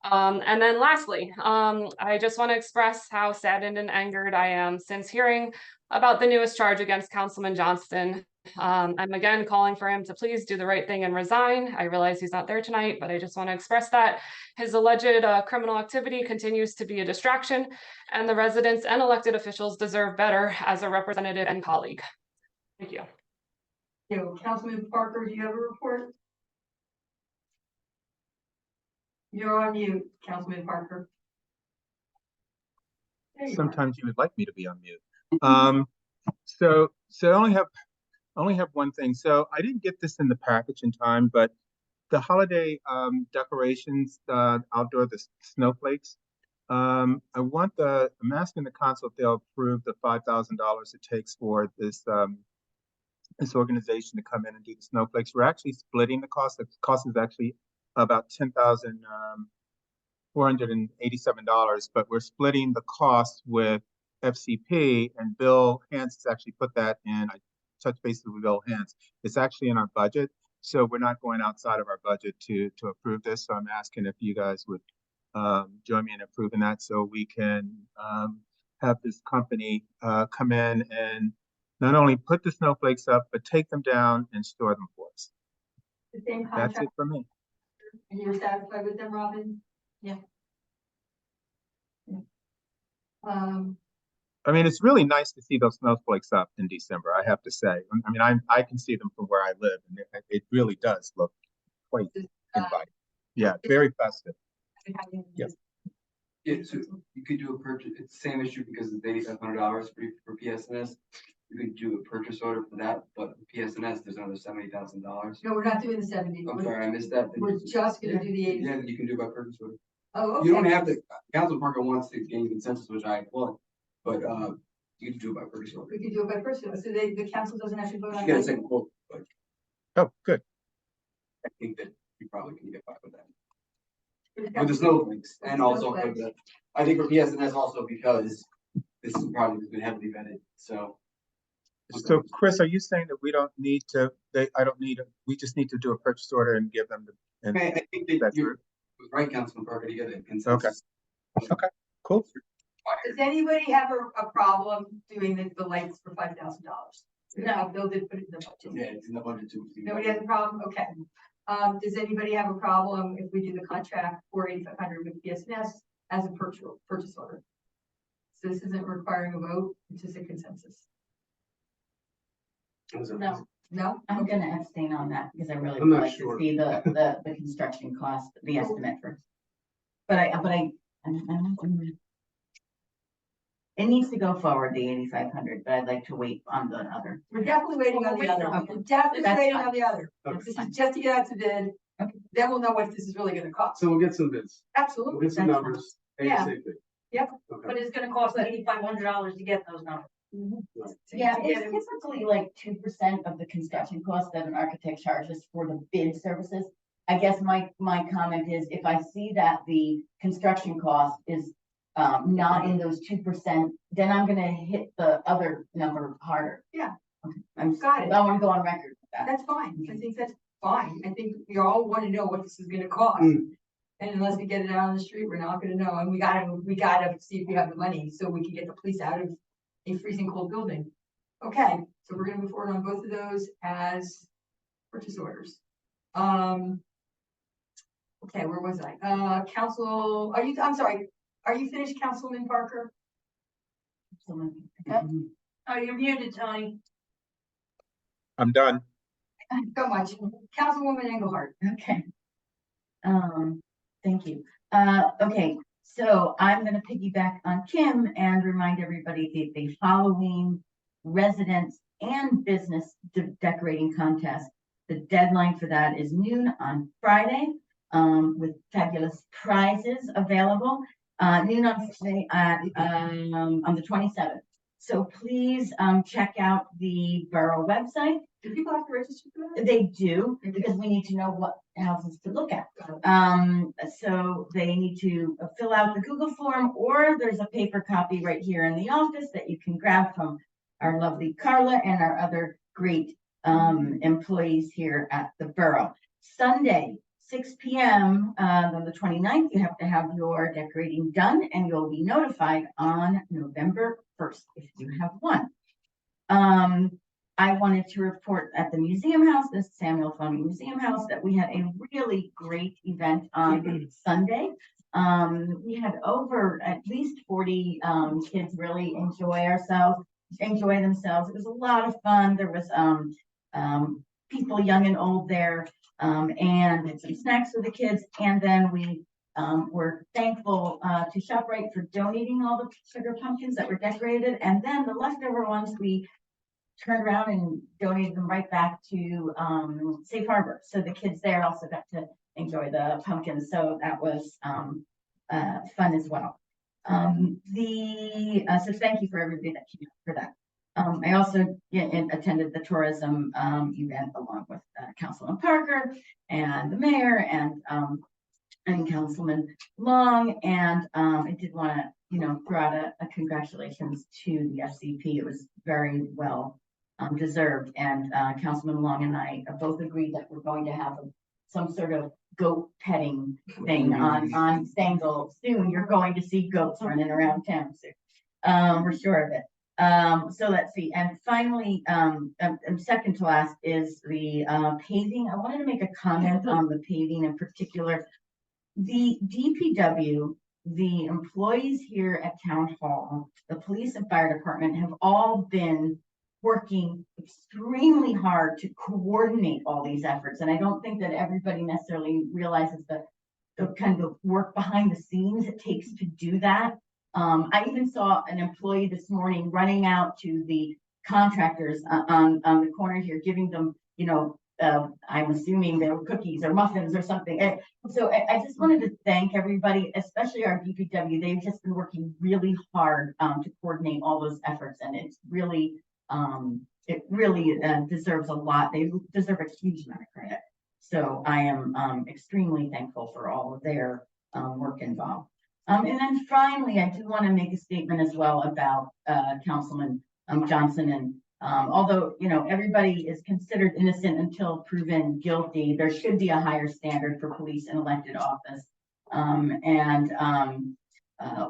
And then lastly, I just want to express how saddened and angered I am since hearing about the newest charge against Councilman Johnston. I'm again calling for him to please do the right thing and resign. I realize he's not there tonight, but I just want to express that his alleged criminal activity continues to be a distraction, and the residents and elected officials deserve better as a representative and colleague. Thank you. Councilman Parker, do you have a report? You're on mute, Councilman Parker. There you are. Sometimes you would like me to be on mute. So I only have one thing. So I didn't get this in the package in time, but the holiday decorations, outdoor, the snowflakes. I'm asking the council if they'll approve the $5,000 it takes for this this organization to come in and do the snowflakes. We're actually splitting the cost. The cost is actually about $10,487, but we're splitting the cost with FCP, and Bill Hance has actually put that in. I touched base with Bill Hance. It's actually in our budget, so we're not going outside of our budget to approve this. So I'm asking if you guys would join me in approving that, so we can have this company come in and not only put the snowflakes up, but take them down and store them for us. The same That's contract, it for me. and you're satisfied with them, Robin? Yeah. I mean, it's really nice to see those snowflakes up in December, I have to say. I mean, I can see them from where I live, and it really does look quite inviting. Yeah, very festive. Yes. Yeah, so you could do a purchase, it's the same issue because it's $8,500 for PSNS. You could do a purchase order for that, but for PSNS, there's another $70,000. No, we're not doing the 70. I'm sorry, I missed that. We're just gonna do the 80. Yeah, you can do by purchase order. Oh, okay. You don't have to, Council Parker wants to gain consensus, which I applaud, but you can do it by purchase order. We could do it by person, so the council doesn't actually vote on You get a it. second quote, but Oh, good. I think that you probably can get by with that. With the snowflakes, and also for the, I think for PSNS also because this project has been heavily vetted, so. So Chris, are you saying that we don't need to, we just need to do a purchase order and give them the, and I think that that's you're right, Councilman Parker, to get a consensus. Okay. Cool. Does anybody have a problem doing the lights for $5,000? No, Bill did put it in the budget. Yeah, it's in the budget too. Nobody has a problem? Okay. Does anybody have a problem if we do the contract for $8,500 with PSNS as a purchase order? So this isn't requiring a vote, it's just a consensus. No. No? I'm gonna abstain on that because I really I'm would not like sure. to see the construction cost, the estimate for. But I it needs to go forward, the 8,500, but I'd like to wait on the other. We're definitely waiting on the other. Okay. We're definitely That's waiting fine. on the other. That's This fine. is just to get out to bid. Okay. Then we'll know what this is really gonna cost. So we'll get some bids, we'll Absolutely. get some That's fine. numbers. Yeah. ASAP. Yep. Okay. But it's gonna cost $8,500 to get those numbers. Yeah, it's typically like 2% of the construction cost that an architect charges for the bid services. I guess my comment is if I see that the construction cost is not in those 2%, then I'm gonna hit the other number harder. Yeah. Okay, Got it. I wanna go on record with that. That's fine. I think that's fine. I think we all want to know what this is gonna cost. Mm. And unless we get it out on the street, we're not gonna know. And we gotta see if we have the money so we can get the police out of a freezing cold building. Okay, so we're gonna move forward on both of those as purchase orders. Okay, where was I? Council, I'm sorry, are you finished, Councilman Parker? Someone pick up? Oh, you're muted, Tony. I'm done. So much. Councilwoman Engelhardt. Okay. Thank you. Okay, so I'm gonna piggyback on Kim and remind everybody that the Halloween residence and business decorating contest. The deadline for that is noon on Friday, with fabulous prizes available. Noon on Friday on the 27th. So please, check out the borough website. Do people have to register for that? They do, because we need to know what houses to look at. So they need to fill out the Google form, or there's a paper copy right here in the office that you can grab from our lovely Carla and our other great employees here at the borough. Sunday, 6 p.m. On the 29th, you have to have your decorating done, and you'll be notified on November 1st if you have one. I wanted to report at the Museum House, the Samuel Fleming Museum House, that we had a really great event on Sunday. We had over at least 40 kids really enjoy themselves. It was a lot of fun. There was people young and old there, and some snacks for the kids. And then we were thankful to ShopRite for donating all the sugar pumpkins that were decorated. And then the leftover ones we turned around and donated them right back to Safe Harbor. So the kids there also got to enjoy the pumpkins. So that was fun as well. So thank you for everybody that came out for that. I also attended the tourism event along with Councilman Parker and the mayor and Councilman Long. And I did want to, throw out a congratulations to the FCP. It was very well deserved. And Councilman Long and I both agreed that we're going to have some sort of goat petting thing on Stengel soon. You're going to see goats running around town soon. We're sure of it. So let's see. And finally, second to last is the paving. I wanted to make a comment on the paving in particular. The DPW, the employees here at Town Hall, the police and fire department have all been working extremely hard to coordinate all these efforts. And I don't think that everybody necessarily realizes the kind of work behind the scenes it takes to do that. I even saw an employee this morning running out to the contractors on the corner here, giving them, I'm assuming they were cookies or muffins or something. And so I just wanted to thank everybody, especially our DPW. They've just been working really hard to coordinate all those efforts, and it's really, deserves a lot. They deserve a huge amount of credit. So I am extremely thankful for all of their work involved. And then finally, I do want to make a statement as well about Councilman Johnson. And although, everybody is considered innocent until proven guilty, there should be a higher standard for police in elected office.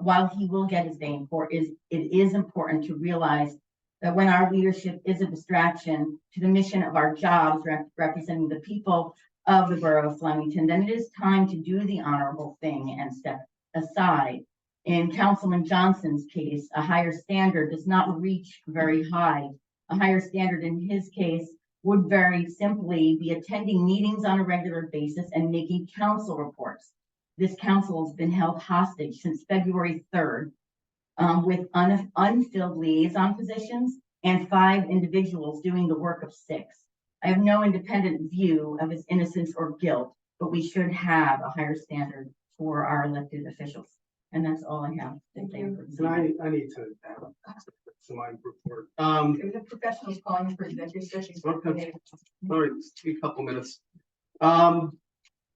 While he will get his day in court, it is important to realize that when our leadership is a distraction to the mission of our jobs, representing the people of the borough of Flemington, then it is time to do the honorable thing and step aside. In Councilman Johnson's case, a higher standard does not reach very high. A higher standard in his case would very simply be attending meetings on a regular basis and making council reports. This council has been held hostage since February 3rd with unfilled liaison positions and 5 individuals doing the work of 6. I have no independent view of his innocence or guilt, but we should have a higher standard for our elected officials. And that's all I have. Thank you. And I need to add to my report. The professionals calling for executive session. Okay. All right, a couple minutes.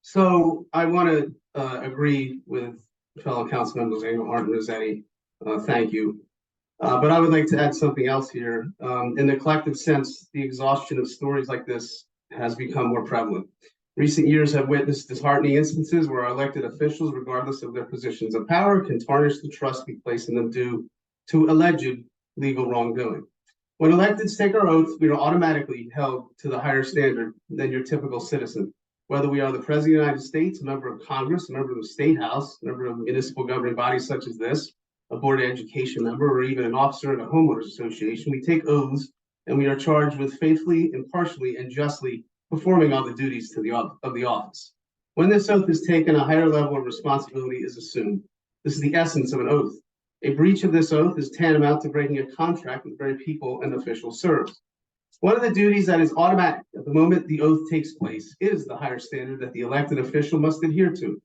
So I want to agree with fellow council members, Martin Rossetti. Thank you. But I would like to add something else here. In the collective sense, the exhaustion of stories like this has become more prevalent. Recent years have witnessed disheartening instances where our elected officials, regardless of their positions of power, can tarnish the trust we place in them due to alleged legal wrongdoing. When electeds take our oath, we are automatically held to the higher standard than your typical citizen. Whether we are the President of the United States, a member of Congress, a member of the State House, a member of a municipal governing body such as this, a Board of Education member, or even an officer in a homeowners association, we take oaths and we are charged with faithfully, impartially, and justly performing all the duties of the office. When this oath is taken, a higher level of responsibility is assumed. This is the essence of an oath. A breach of this oath is tantamount to breaking a contract with the very people an official serves. One of the duties that is automatic at the moment the oath takes place is the higher standard that the elected official must adhere to.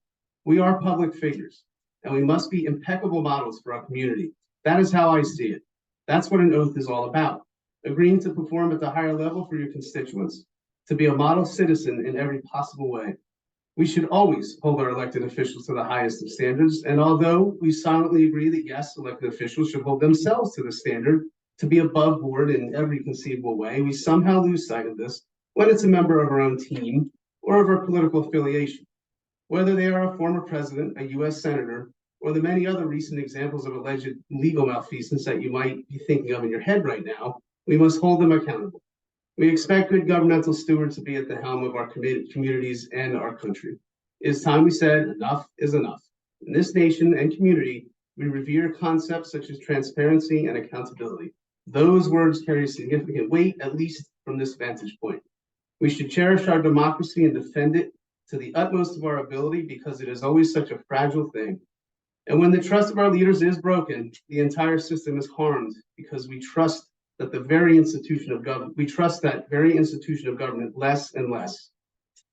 We are public figures, and we must be impeccable models for our community. That is how I see it. That's what an oath is all about. Agreeing to perform at the higher level for your constituents, to be a model citizen in every possible way. We should always hold our elected officials to the highest of standards, and although we silently agree that yes, elected officials should hold themselves to the standard to be above board in every conceivable way, we somehow lose sight of this when it's a member of our own team or of our political affiliation. Whether they are a former president, a U.S. senator, or the many other recent examples of alleged legal malfeasance that you might be thinking of in your head right now, we must hold them accountable. We expect good governmental stewards to be at the helm of our communities and our country. It is time we said enough is enough. In this nation and community, we revere concepts such as transparency and accountability. Those words carry significant weight, at least from this vantage point. We should cherish our democracy and defend it to the utmost of our ability because it is always such a fragile thing. And when the trust of our leaders is broken, the entire system is harmed because we trust that that very institution of government less and less.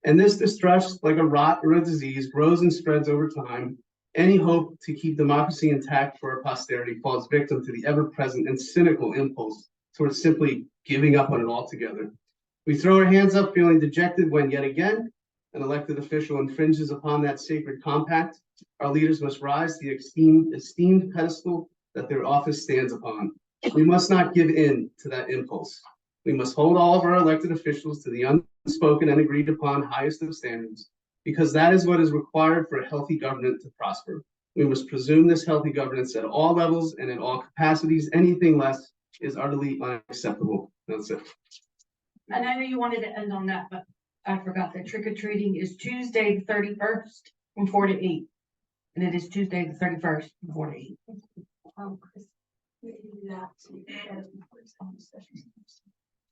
And this distrust, like a rot or a disease, grows and spreads over time. Any hope to keep democracy intact for our posterity falls victim to the ever-present and cynical impulse towards simply giving up on it altogether. We throw our hands up feeling dejected when yet again an elected official infringes upon that sacred compact. Our leaders must rise to the esteemed pedestal that their office stands upon. We must not give in to that impulse. We must hold all of our elected officials to the unspoken and agreed upon highest of standards, because that is what is required for a healthy government to prosper. We must presume this healthy governance at all levels and in all capacities. Anything less is utterly unacceptable. That's it. And I know you wanted to end on that, but I forgot that trick or treating is Tuesday, the 31st from 4 to 8. And it is Tuesday, the 31st from 4 to 8. Chris, you can do that.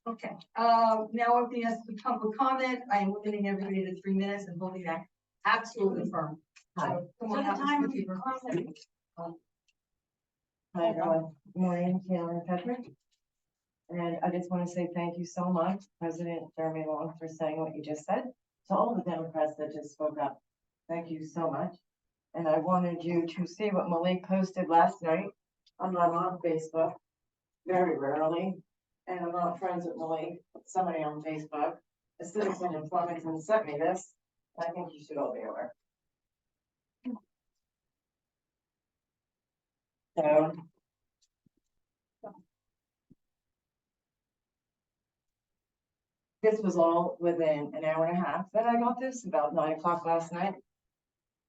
Okay, now opening us to public comment. I am limiting everybody to 3 minutes and holding that absolutely firm. So, come on up, Mr. Keeper. Hi, everyone. Good morning, Taylor Patrick. And I just want to say thank you so much, President Jeremy Long, for saying what you just said. To all the Democrats that just spoke up, thank you so much. And I wanted you to see what Malik posted last night. I'm not on Facebook, very rarely, and I'm not friends with Malik, somebody on Facebook. A citizen in Flemington sent me this. I think you should all be aware. So. This was all within an hour and a half that I got this, about 9 o'clock last night.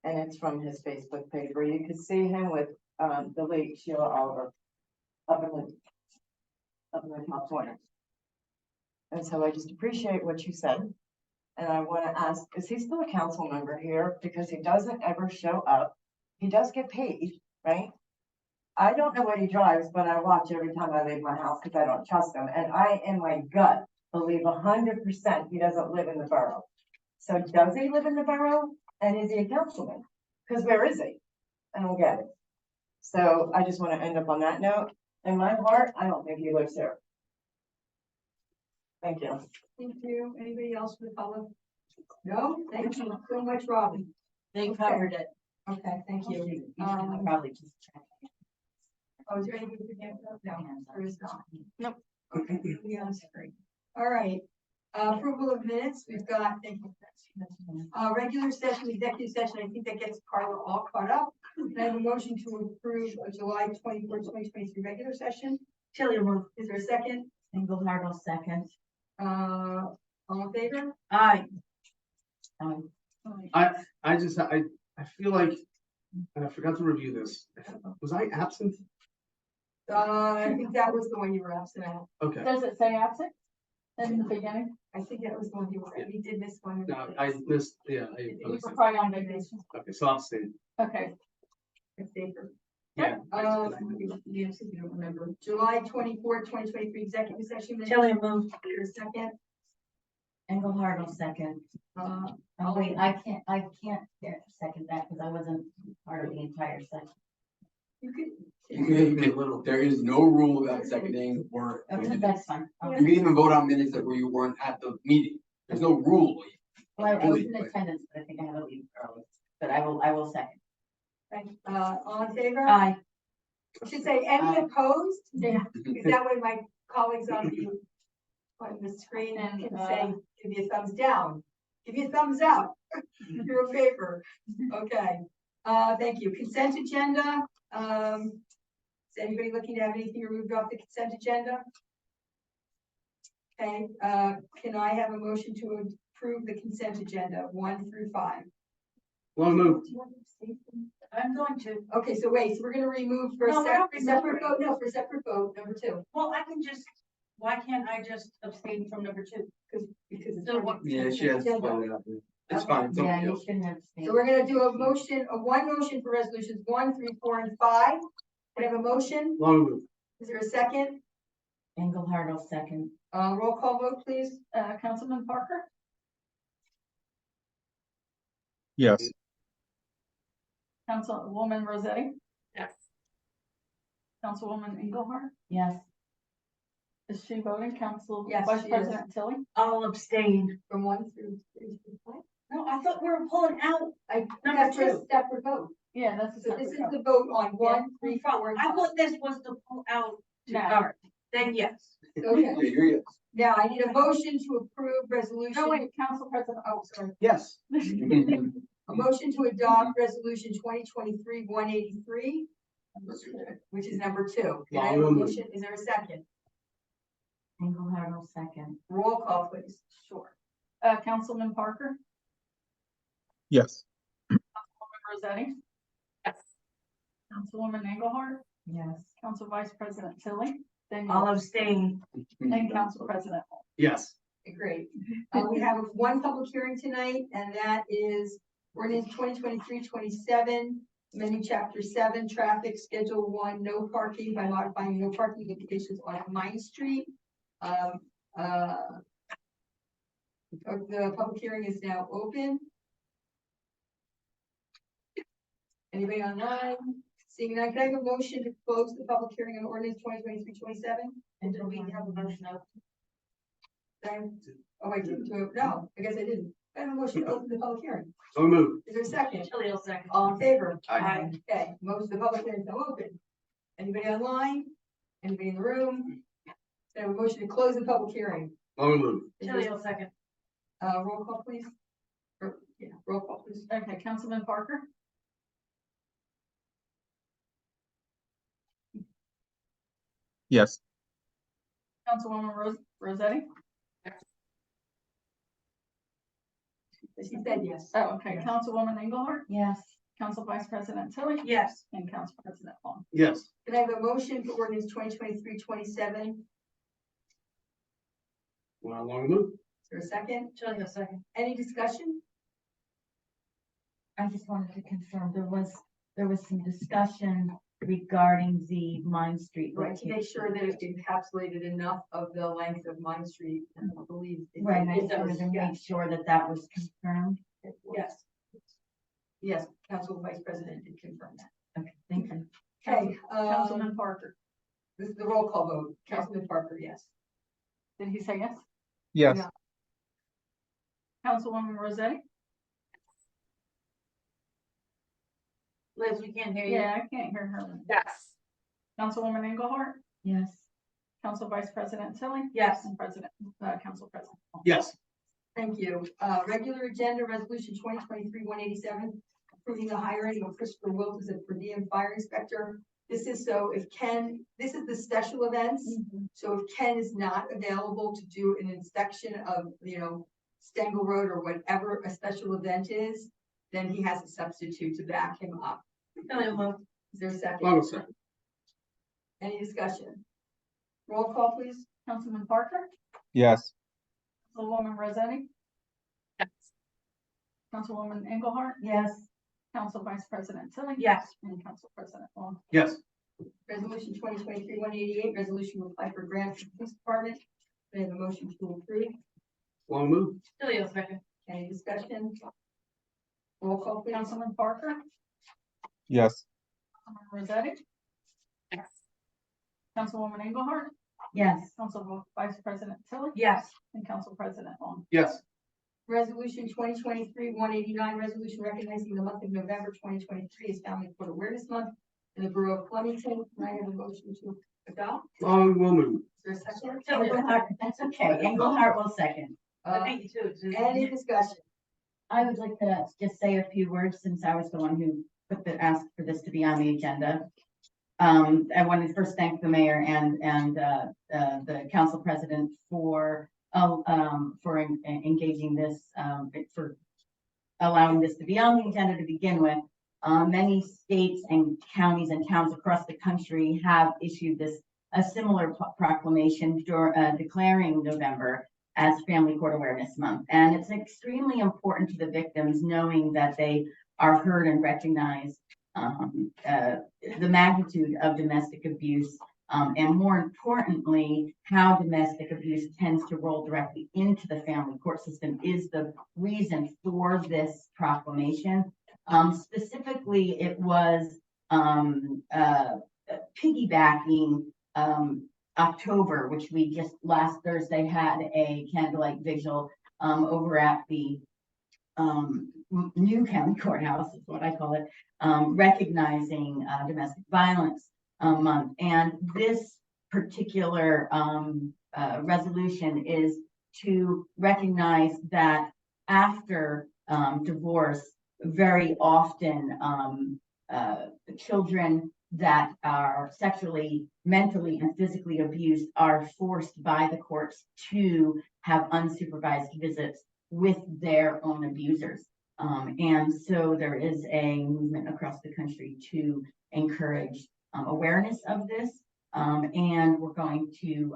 And it's from his Facebook page where you could see him with the late Sheila Oliver up in the top corner. And so I just appreciate what you said. And I want to ask, is he still a council member here? Because he doesn't ever show up. He does get paid, right? I don't know what he drives, but I watch every time I leave my house because I don't trust him. And I, in my gut, believe 100% he doesn't live in the borough. So does he live in the borough? And is he a councilman? Because where is he? I don't get it. So I just want to end up on that note. In my heart, I don't think he lives here. Thank you. Thank you. Anybody else from the public? No, thank you so much, Robin. They Okay. covered it. Okay, thank you. You can probably just check. Oh, is there anything we can, no, there is not. Nope. Okay, we on screen. All right, approval of minutes, we've got, thank you. Regular session, executive session, I think that gets Carla all caught up. Can I have a motion to approve a July 24, 2023 regular session? Tilly will move. Is there a second? Engelhardt will second. All in favor? Aye. I feel like, and I forgot to review this. Was I absent? I think that was the one you were absent at. Okay. Does it say absent in the beginning? I think that was the one you were, you did miss one. No, I missed, yeah. You were probably on vacation. Okay, so I'll stay. Okay, It's safer. Yeah. Yes, if you don't remember, July 24, 2023 executive session. minutes. Tilly will move. Your second, Engelhardt will second. Oh, wait, I can't second that because I wasn't part of the entire session. you could. There is no rule about seconding or. Okay, that's fine. You can even vote on minutes that where you weren't at the meeting. There's no rule. Well, I was in attendance, but I think I had to leave early, but I will second. Thank you. All in favor? Aye. I should say, any Aye. opposed? yeah, Because that way my colleagues on the screen And, can say, give you a thumbs down, give you a thumbs up. You're in favor. Okay, thank you. Consent agenda. Is anybody looking to have anything removed off the consent agenda? Okay, can I have a motion to approve the consent agenda 1 through 5? Long move. I'm going to, Okay, so wait, so we're gonna remove for a No, we're not separate vote, removing. no, for separate vote, number 2, well, I can just, why can't I just abstain from number 2? because it's. So what- Yeah, she has to spell it out. It's fine. it's Yeah, okay. you shouldn't have. So we're gonna do a motion, one motion for resolutions 1, 3, 4, and 5. Can I have a motion? Long move. Is there a second? Engelhardt will second. Roll call vote, please. Councilman Parker, Yes. Councilwoman Rosetti, Yes. Councilwoman Engelhardt, Yes. is she voting? Council Yes, Vice she is. President Tilly? I'll abstain. From 1 through 5. No, I thought we were pulling out. Number That's a 2. separate vote. Yeah, that's a So this separate is vote. the vote on 1, 3, 4, and I 5. thought this was to pull out. No. All right, then yes. Okay, Yeah, you're yes. now I need a motion to approve resolution. No, wait, Council President, Oh, sorry. Yes. A motion to adopt resolution 2023-183, which is number 2. Can I have a Long motion? Is there a second? Engelhardt will second. Roll call, please. sure. Councilman Parker, Yes. Councilwoman Rosetti, Yes. Councilwoman Engelhardt, Yes. Council Vice President Tilly, then I'll abstain. and Council President. Hall. Yes. Great. We have one public hearing tonight, and that is ordinance 2023-27, amending chapter 7, traffic schedule 1, no parking by modifying no parking indications on Mine Street. The public hearing is now open. Anybody online? Seeing none, can I have a motion to close the public hearing on ordinance 2023-27? And do we have a motion of? Oh, I didn't do it. No, I guess I didn't. I have a motion to open the public hearing. Long move. Is there a second? Tilly will second. All in favor? Aye. Okay, most of the public hearing is now open. Anybody online? Anybody in the room? So I have a motion to close the public hearing. Long move. Is Tilly there- will second. roll call, please. Yeah, roll call, please. Okay, Councilman Parker, Yes. Councilwoman Rosetti, She said yes. oh, okay, Councilwoman Engelhardt, Yes. Council Vice President Tilly, Yes. and Council President Hall. Yes. Can I have a motion for ordinance 2023-27? Long move. Is there a second? Tilly will second. Any discussion? I just wanted to confirm, there was some discussion regarding the Mine Street. Right, to make sure that it encapsulated enough of the length of Mine Street, and I believe. it Right, and I did. just wanted to Yeah. make sure that that was confirmed. Yes. Yes, Council Vice President did confirm that. Okay, thank you. Okay, Councilman Parker, this is the roll call vote. Councilman Parker, yes. did he say yes? Yes, No. Councilwoman Rosetti? Liz, we can't hear you. Yeah, I can't hear her. Yes. Councilwoman Engelhardt, Yes. Council Vice President Tilly? Yes. And Council President. Long. Yes, Thank you. Regular agenda resolution 2023-187, approving the hiring of Christopher Wilk as a per diem fire inspector. This is so if Ken, this is the special events. So if Ken is not available to do an inspection of, Stengel Road or whatever a special event is, then he has a substitute to back him up. Tilly will move. Is there a second? long second. Any discussion? Roll call, please. Councilman Parker, yes, Councilwoman Rosetti, Yes. Councilwoman Engelhardt, Yes. Council Vice President Tilly? Yes. And Council President Long. Yes, Resolution 2023-188, resolution to apply for grant for the police department. May I have a motion to approve? long move. Tilly will second. Any discussion? Roll call, please. Councilman Parker, yes, Councilwoman Rosetti, Yes. Councilwoman Engelhardt, Yes. Council Vice President Tilly? Yes. And Council President Long. Yes, Resolution 2023-189, resolution recognizing the month of November 2023 as Family Court Awareness Month in the Borough of Flemington. Can I have a motion to adopt? long will move. Is there a second? Tilly will second. Engelhardt, that's okay. Engelhardt will second. Uh, Thank you too. Susan. Any discussion? I would like to just say a few words since I was the one who asked for this to be on the agenda. I wanted to first thank the mayor and the council president for engaging this, for allowing this to be on the agenda to begin with. Many states and counties and towns across the country have issued a similar proclamation declaring November as Family Court Awareness Month. And it's extremely important to the victims knowing that they are heard and recognized, the magnitude of domestic abuse, and more importantly, how domestic abuse tends to roll directly into the family court system is the reason for this proclamation. Specifically, it was piggybacking October, which we just last Thursday had a candlelight vigil over at the new county courthouse, is what I call it, recognizing domestic violence month. And this particular resolution is to recognize that after divorce, very often children that are sexually, mentally, and physically abused are forced by the courts to have unsupervised visits with their own abusers. And so there is a movement across the country to encourage awareness of this. And we're going to,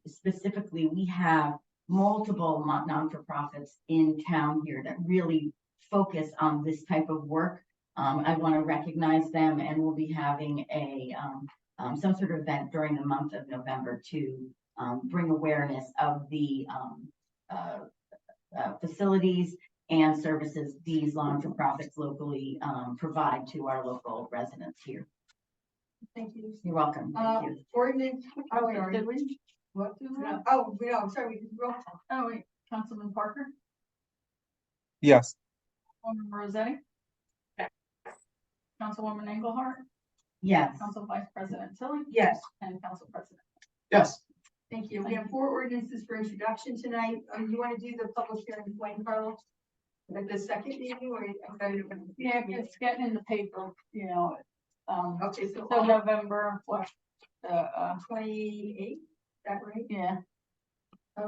specifically, we have multiple non-for-profits in town here that really focus on this type of work. I want to recognize them, and we'll be having some sort of event during the month of November to bring awareness of the facilities and services these non-for-profits locally provide to our local residents here. Thank you. You're welcome. Thank you. Ordinance, oh, wait, Did we? what? No. Oh, no, I'm sorry, we can roll call. Oh, wait, Councilman Parker, yes, Councilwoman Rosetti, Yes. Councilwoman Engelhardt, Yes. Council Vice President Tilly? Yes. And Council President. Yes, Thank you. We have 4 ordinances for introduction tonight. You want to do the public hearing, Wayne Carlos? Like the second meeting or? Yeah, it's getting in the paper, Okay, so so November, what, 28th, is that right? yeah, I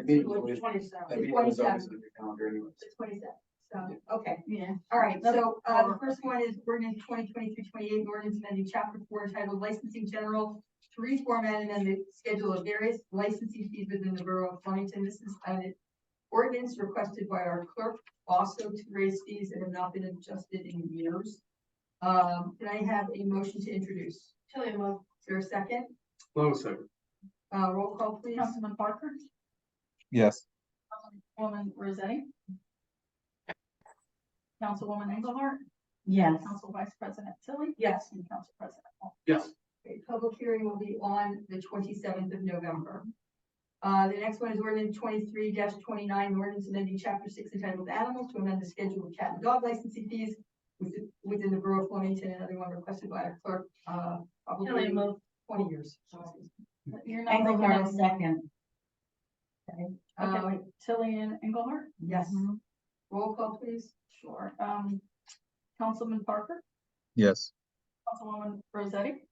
mean, it was- 27. I mean, it was always on your calendar anyways. The 27th, so, okay. yeah. All right, so, the first one is ordinance 2023-28, ordinance amending chapter 4 entitled licensing general to reformat and amend the schedule of various licensing fees within the borough of Flemington. This is an ordinance requested by our clerk also to raise fees that have not been adjusted in years. Can I have a motion to introduce? Tilly will move. Is there a second? long second. Roll call, please. Councilman Parker, yes, Councilwoman Rosetti, Councilwoman Engelhardt, Yes. Council Vice President Tilly. Yes. And Council President Wong. Yes. Okay, public hearing will be on the 27th of November. The next one is ordinance 23-29, ordinance amending chapter 6 entitled Animals to amend the schedule of cat and dog licensing fees within the borough of Flemington, another one requested by our clerk, Tilly probably move. 20 years. You're not making Engelhardt, a second. Okay, Uh, Tilly and Engelhardt? yes, Mhm. roll call, please. Sure. Councilman Parker, Yes. Councilwoman Rosetti.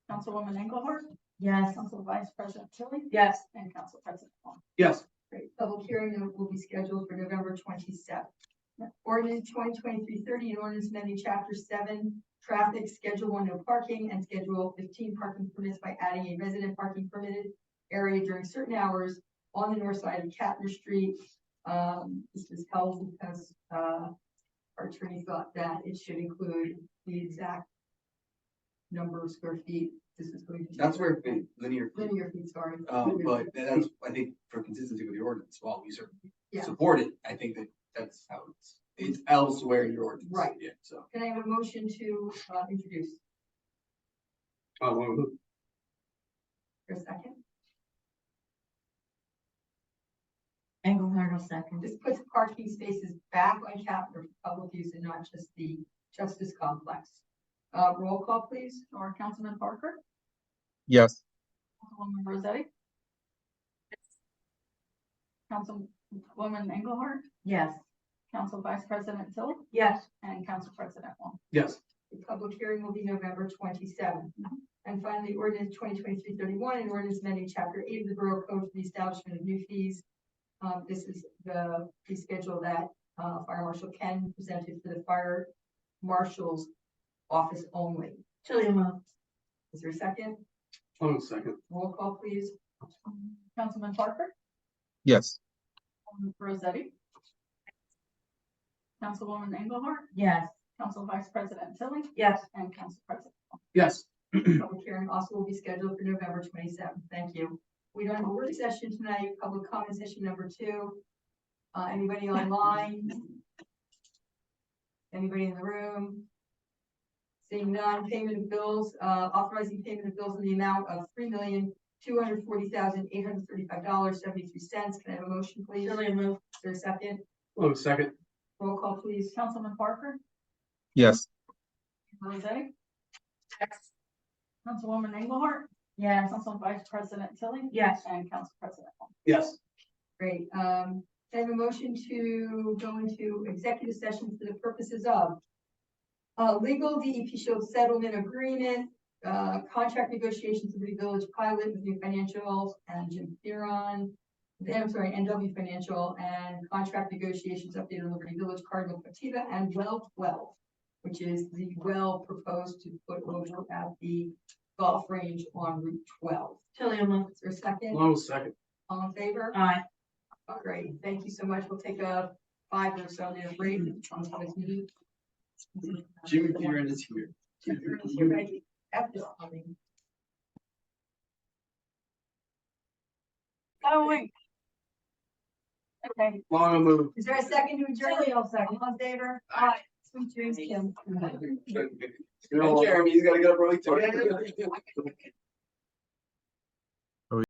Councilwoman Engelhardt, Yes. Council Vice President Tilly. Yes. And Council President Wong. Yes. Great, public hearing will be scheduled for November 27th. Ordinance 2023-30, an ordinance amending chapter 7, traffic, schedule 1, no parking, and schedule 15, parking permits by adding a resident parking permitted area during certain hours on the north side of Catner Street. This was held because, our attorney thought that it should include the exact number of square feet. This is going to. That's where the linear, Linear feet, sorry. but that's, I think, for consistency with the ordinance, while we certainly Yeah. support it, I think that that's how it's elsewhere in your ordinance. Right. Yeah, so. Can I have a motion to, introduce Well, for a second? Engelhardt, second. This puts parking spaces back on Catner for public use and not just the Justice Complex. Roll call, please. Or Councilman Parker, Yes. Councilwoman Rosetti. Councilwoman Engelhardt, Yes. Council Vice President Tilly, Yes. and Council President Wong. yes. The public hearing will be November 27th. And finally, ordinance 2023-31, an ordinance amending chapter 8 of the Borough Code for the establishment of new fees. This is the fee schedule that, Fire Marshal Ken presented for the Fire Marshal's office only. Tilly move. Is there a second? Hold on a second. Roll call, please. Councilman Parker, Yes. Councilwoman Rosetti. Councilwoman Engelhardt, Yes. Council Vice President Tilly, Yes. and Council President Wong. Yes. Public hearing also will be scheduled for November 27th. Thank you. We don't have a work session tonight, public comment session number 2. Anybody online? Anybody in the room? Seeing none, payment of bills, authorizing payment of bills in the amount of $3,240,835.73. Can I have a motion, please? Tilly move. Is there a second? Hold on a second. Roll call, please. Councilman Parker, Yes. Rosetti. Councilwoman Engelhardt, Yes. Council Vice President Tilly. Yes. And Council President Wong. Yes. Great. Can I have a motion to go into executive session for the purposes of legal DEP Shield settlement agreement, contract negotiations with the Village Pilot with New Financial and Jim Fearon. I'm sorry, NW Financial, and contract negotiations updated on Liberty Village, Cardinal Pativa, and Well 12, which is the well proposed to put over at the golf range on Route 12. Tilly move. Is there a second? Hold on a second. All in favor? Aye. Great, thank you so much. We'll take a 5 or so minute break on this meeting. Jimmy Fearon is here. You're ready. After coming. Oh, wait. Okay, Long move. Is there a second to adjourn? Tilly, I'll second. All in favor? Aye. Sweet dreams, Kim. And Jeremy, he's gotta get up early too.